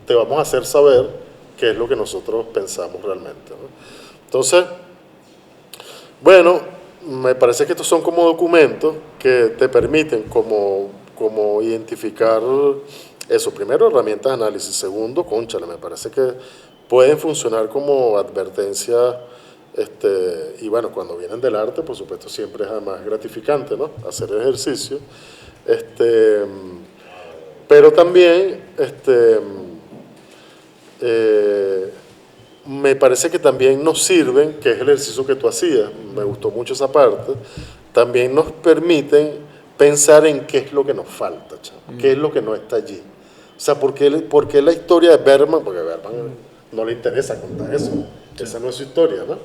te vamos a hacer saber qué es lo que nosotros pensamos realmente, ¿no? Entonces, bueno, me parece que estos son como documentos que te permiten como identificar eso. Primero, herramientas de análisis. Segundo, cónchale, me parece que pueden funcionar como advertencias. Y bueno, cuando vienen del arte, por supuesto, siempre es además gratificante, ¿no? Hacer el ejercicio. Pero también, me parece que también nos sirven, que es el ejercicio que tú hacías, me gustó mucho esa parte, también nos permiten pensar en qué es lo que nos falta, qué es lo que no está allí. O sea, ¿por qué la historia de Bergman? Porque a Bergman no le interesa contar eso, esa no es su historia, ¿no?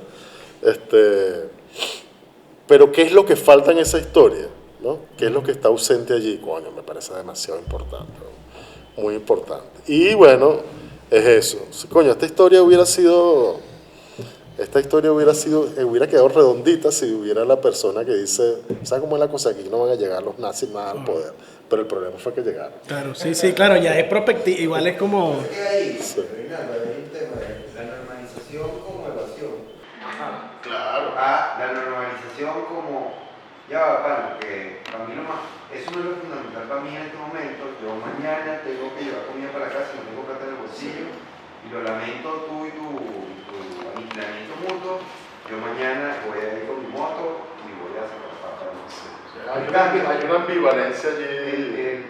Pero ¿qué es lo que falta en esa historia? ¿No? ¿Qué es lo que está ausente allí? Coño, me parece demasiado importante, ¿no? Muy importante. Y bueno, es eso. Coño, esta historia hubiera quedado redondita si hubiera la persona que dice, ¿sabes cómo es la cosa? Aquí no van a llegar los nazis más al poder. pero el problema fue que llegaron. Claro, sí, claro, ya es prospectiva, igual es como... Sí. Reinaldo, hay un tema de la normalización como evasión. Claro. La normalización como, ya va, pana, que para mí eso no es lo fundamental para mí en este momento. Yo mañana tengo que llevar comida para casa, no tengo plata en el bolsillo, y lo lamento tú y tu aniquilamiento mutuo. Yo mañana voy a ir con mi moto y voy a sacar papas. Hay una ambivalencia allí.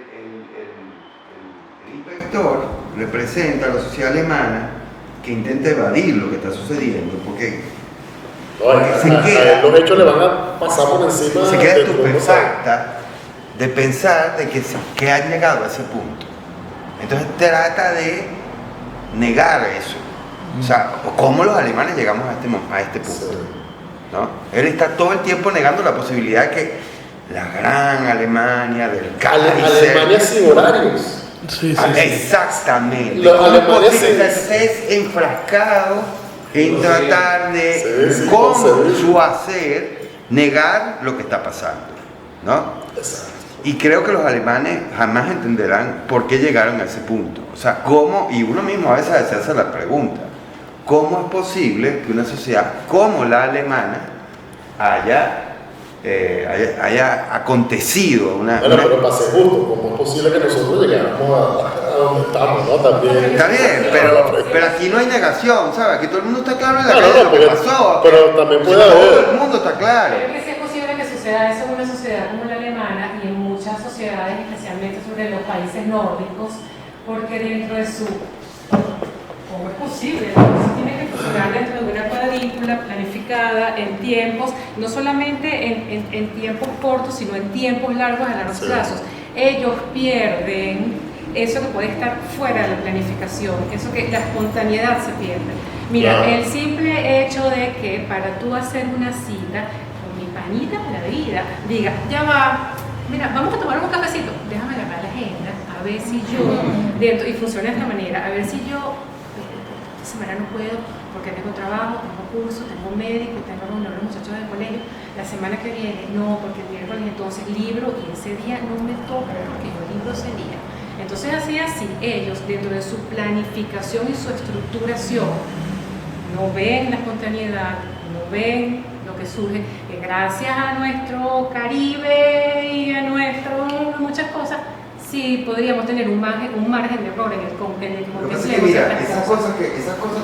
El inspector representa a la sociedad alemana que intenta evadir lo que está sucediendo, porque Los hechos le van a pasar por encima. se queda de estupefacta de pensar de que han llegado a ese punto. Entonces trata de negar eso. O sea, ¿cómo los alemanes llegamos a este punto? Sí. ¿No? Él está todo el tiempo negando la posibilidad de que la gran Alemania del Kaiser... Alemania sin horarios. Sí. Exactamente. Los ¿Cómo alemanes posible sí. estés enfrascado en tratar de, Sí, con concebible. su hacer, negar lo que está pasando? ¿No? Exacto. Y creo que los alemanes jamás entenderán por qué llegaron a ese punto. O sea, ¿cómo? Y uno mismo a veces se hace la pregunta, ¿cómo es posible que una sociedad como la alemana haya acontecido una... Bueno, pero para ser justo, ¿cómo es posible que nosotros llegáramos a donde estamos, no? También. Está bien, pero aquí no hay negación, ¿sabes? Aquí todo el mundo está claro en la calle de lo que pero- pasó. pero también puede Todo haber. el mundo está claro. Creo que sí es posible que suceda eso en una sociedad como la alemana y en muchas sociedades, especialmente sobre los países nórdicos, porque dentro de su... ¿Cómo es posible? Eso tiene que funcionar dentro de una cuadrícula planificada en tiempos, no solamente en tiempos cortos, sino en tiempos largos a largos plazos. Ellos pierden eso que puede estar fuera de la planificación, eso que la espontaneidad se pierde. Mira, Claro. el simple hecho de que para tú hacer una cita con mi panita de la vida, diga, ya va, mira, vamos a tomar un cafecito, déjame agarrar la agenda, a ver si yo, dentro, y funciona de esta manera, a ver si yo, esta semana no puedo porque tengo trabajo, tengo curso, tengo médico, tengo reunión con los muchachos del colegio, la semana que viene no, porque el miércoles entonces libro y ese día no me toca porque yo libro ese día. Entonces así, ellos dentro de su planificación y su estructuración no ven la espontaneidad, no ven lo que surge, que gracias a nuestro Caribe y a muchas cosas, sí podríamos tener un margen de error en el Lo que pasa es contemplemos que, mira, ciertas esas cosas. cosas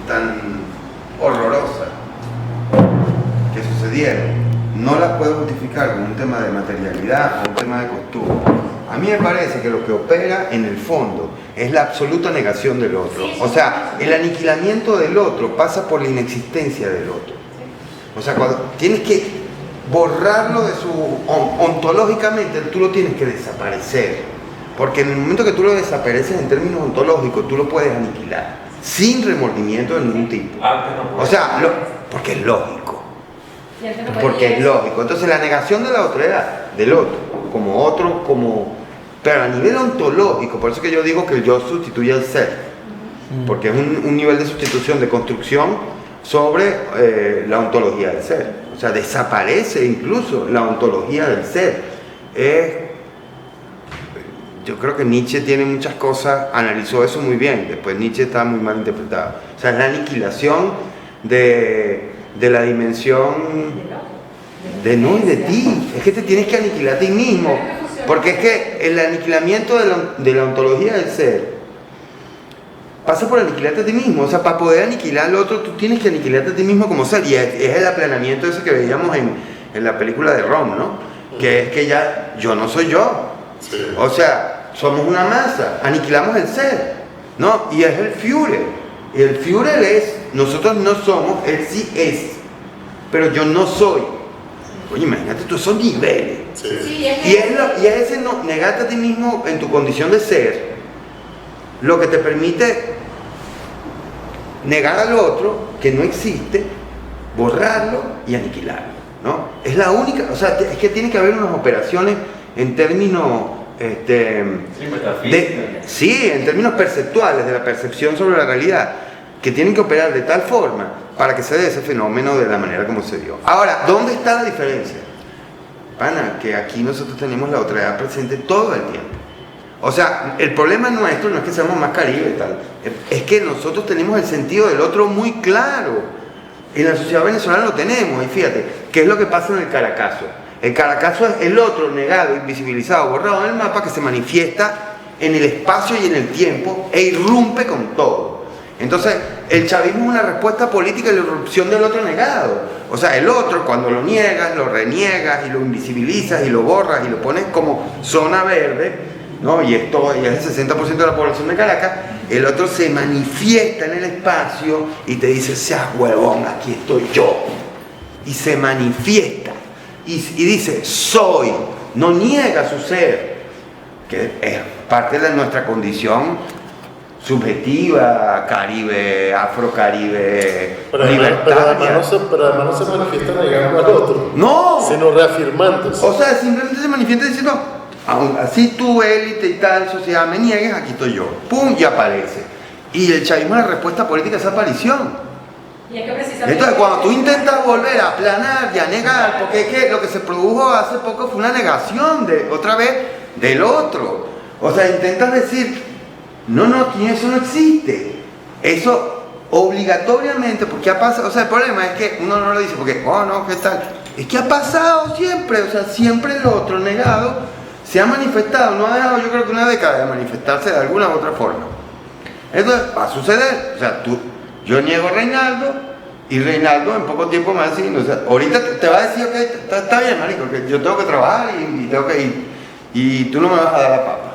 tan horrorosas que sucedieron, no las puedo justificar con un tema de materialidad o un tema de costumbre. A mí me parece que lo que opera en el fondo es la absoluta negación del otro. O sea, el aniquilamiento del otro pasa por la inexistencia del otro. O sea, cuando tienes que borrarlo de su... ontológicamente, tú lo tienes que desaparecer. Porque en el momento que tú lo desapareces en términos ontológicos, tú lo puedes aniquilar. Sin remordimiento de ningún tipo. O sea, porque es lógico. Porque es lógico. Entonces la negación de la otredad, del otro, pero a nivel ontológico, por eso que yo digo que el yo sustituye al ser, porque es un nivel de sustitución, de construcción sobre la ontología del ser. O sea, desaparece incluso la ontología del ser. Yo creo que Nietzsche tiene muchas cosas, analizó eso muy bien, después Nietzsche está muy mal interpretado. O sea, es la aniquilación de la dimensión de no y de ti. Es que te tienes que aniquilar a ti mismo, porque es que el aniquilamiento de la ontología del ser pasa por aniquilarte a ti mismo. O sea, para poder aniquilar al otro, tú tienes que aniquilarte a ti mismo como ser, y es el aplanamiento ese que veíamos en la película de Rom, ¿no? Que es que ya yo no soy yo. Sí. O sea, somos una masa, aniquilamos el ser, ¿no? Y es el Führer. Y el Führer es, nosotros no somos, él sí es, pero yo no soy. Oye, imagínate tú esos niveles. Sí. Y es ese no, negarte a ti mismo en tu condición de ser, lo que te permite negar al otro, que no existe, borrarlo y aniquilarlo, ¿no? Es la única, o sea, es que tiene que haber unas operaciones en términos en términos perceptuales, de la percepción sobre la realidad, que tienen que operar de tal forma para que se dé ese fenómeno de la manera como se dio. Ahora, ¿dónde está la diferencia? pana, que aquí nosotros tenemos la otra edad presente todo el tiempo. O sea, el problema nuestro no es que seamos más Caribe y tal, es que nosotros tenemos el sentido del otro muy claro. En la sociedad venezolana lo tenemos, y fíjate, ¿qué es lo que pasa en el Caracazo? El Caracazo es el otro negado, invisibilizado, borrado en el mapa, que se manifiesta en el espacio y en el tiempo e irrumpe con todo. Entonces, el chavismo es una respuesta política a la irrupción del otro negado. O sea, el otro, cuando lo niegas, lo reniegas y lo invisibilizas y lo borras y lo pones como zona verde, ¿no? Y es el 60% de la población de Caracas, el otro se manifiesta en el espacio y te dice, seas huevón, aquí estoy yo. Y se manifiesta y dice, soy, no niega su ser, que es parte de nuestra condición subjetiva, caribe, afrocaribe, libertaria. Pero además no se manifiesta negando al otro, No, sino reafirmándose. o sea, simplemente se manifiesta diciendo, aún así tú, élite y tal, sociedad, me niegues, aquí estoy yo. Pum, y aparece. Y el chavismo es la respuesta política a esa aparición. Y es que precisamente Entonces, cuando tú intentas volver a aplanar y a negar, porque es que lo que se produjo hace poco fue una negación otra vez del otro. O sea, intentas decir, no, eso no existe. Eso obligatoriamente, porque ha pasado, o sea, el problema es que uno no lo dice porque, oh no, ¿qué tal? Es que ha pasado siempre, o sea, siempre el otro negado se ha manifestado, no ha dejado yo creo que una década de manifestarse de alguna u otra forma. Entonces, va a suceder, o sea, yo niego a Reinaldo y Reinaldo en poco tiempo me va a decir, o sea, ahorita te va a decir, ok, está bien, marico, que yo tengo que trabajar y tengo que ir, y tú no me vas a dar la papa.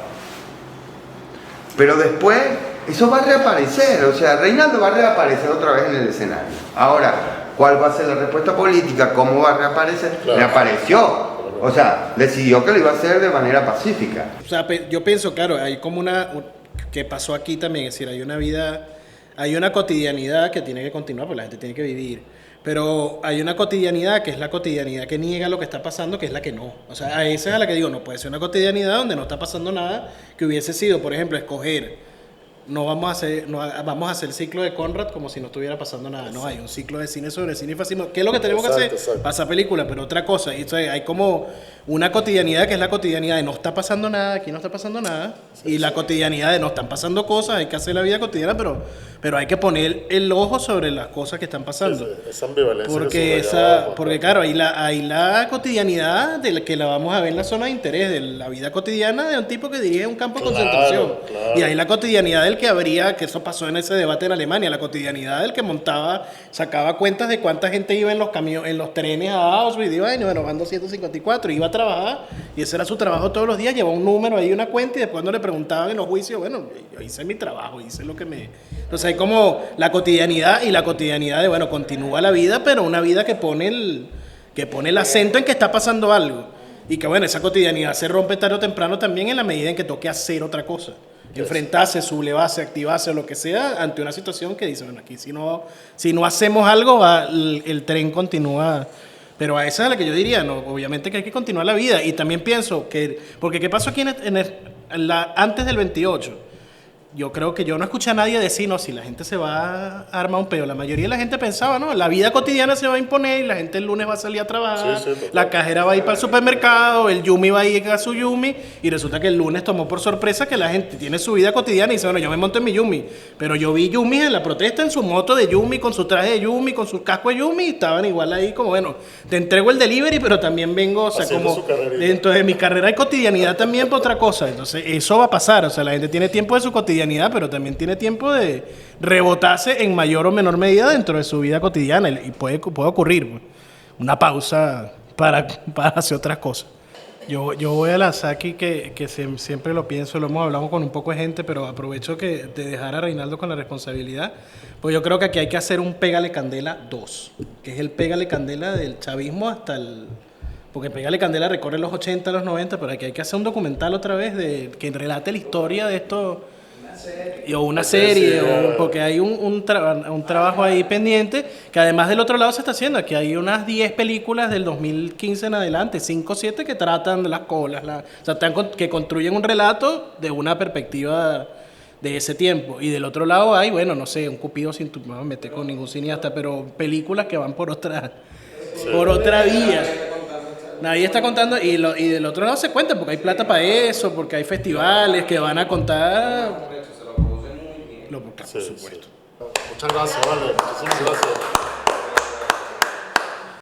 Pero después, eso va a reaparecer, o sea, Reinaldo va a reaparecer otra vez en el escenario. Ahora, ¿cuál va a ser la respuesta política? ¿Cómo va a reaparecer? Claro. Reapareció. O sea, decidió que lo iba a hacer de manera pacífica. O sea, yo pienso, claro, hay como que pasó aquí también, es decir, hay una vida, hay una cotidianidad que tiene que continuar, porque la gente tiene que vivir. Pero hay una cotidianidad que es la cotidianidad que niega lo que está pasando, que es la que no. O sea, a esa es a la que digo, no puede ser una cotidianidad donde no está pasando nada, que hubiese sido, por ejemplo, escoger. No vamos a hacer el ciclo de Conrad como si no estuviera pasando nada. No, hay un ciclo de cine sobre cine y fascismo. ¿Qué es lo que tenemos que hacer? Exacto. Pasar película, pero otra cosa. Y entonces hay como una cotidianidad que es la cotidianidad de no está pasando nada, aquí no está pasando nada. Y la cotidianidad de no están pasando cosas, hay que hacer la vida cotidiana, pero hay que poner el ojo sobre las cosas que están pasando. Esa ambivalencia. Porque claro, hay la cotidianidad que la vamos a ver en la zona de interés, de la vida cotidiana de un tipo que dirige un campo de concentración. Claro. Y hay la cotidianidad del que que eso pasó en ese debate en Alemania, la cotidianidad del que sacaba cuentas de cuánta gente iba en los camiones, en los trenes a Auschwitz, y bueno, van 254, iba a trabajar, y ese era su trabajo todos los días, llevaba un número ahí, una cuenta, y después cuando le preguntaban en los juicios, bueno, yo hice mi trabajo, hice lo que me... Entonces hay como la cotidianidad, y la cotidianidad de, bueno, continúa la vida, pero una vida que pone el acento en que está pasando algo. Y que bueno, esa cotidianidad se rompe tarde o temprano también en la medida en que toque hacer otra cosa. Enfrentarse, sublevarse, activarse o lo que sea ante una situación que dice, bueno, aquí si no hacemos algo, el tren continúa. Pero a esa es la que yo diría, no, obviamente que hay que continuar la vida. Y también pienso que, porque ¿qué pasó aquí antes del 28? Yo creo que yo no escuché a nadie decir, no, si la gente se va a armar un peo. La mayoría de la gente pensaba, no, la vida cotidiana se va a imponer y la gente el lunes va a salir a trabajar, la cajera va a ir para el supermercado, el Yumi va a ir a su Yumi, y resulta que el lunes tomó por sorpresa que la gente tiene su vida cotidiana y dice, bueno, yo me monto en mi Yumi, pero yo vi Yumi en la protesta en su moto de Yumi, con su traje de Yumi, con su casco de Yumi, y estaban igual ahí como, bueno, te entrego el delivery, pero también vengo, o sea, haciendo como dentro de mi carrera hay cotidianidad también por otra cosa. Entonces eso va a pasar, o sea, la gente tiene tiempo de su cotidianidad, pero también tiene tiempo de rebotarse en mayor o menor medida dentro de su vida cotidiana, y puede ocurrir una pausa para hacer otras cosas. Yo voy a lanzar aquí que siempre lo pienso, lo hemos hablado con un poco de gente, pero aprovecho de dejar a Reinaldo con la responsabilidad, pues yo creo que aquí hay que hacer un Pégale Candela 2, que es el Pégale Candela del chavismo hasta el... Porque Pégale Candela recorre los 80, los 90, pero aquí hay que hacer un documental otra vez que relate la historia de esto. O una serie, porque hay un trabajo ahí pendiente, que además del otro lado se está haciendo. Aquí hay unas 10 películas del 2015 en adelante, 5 o 7 que tratan de las colas, o sea, que construyen un relato de una perspectiva de ese tiempo. Y del otro lado hay, bueno, no sé, un Cupido sin no me meter con ningún cineasta, pero películas que van por otra vía. Nadie está contando y del otro lado se cuenta porque hay plata para eso, porque hay festivales que van a contar. Se lo producen muy bien. Por Sí, supuesto. sí. Muchas gracias, vale. Muchísimas gracias.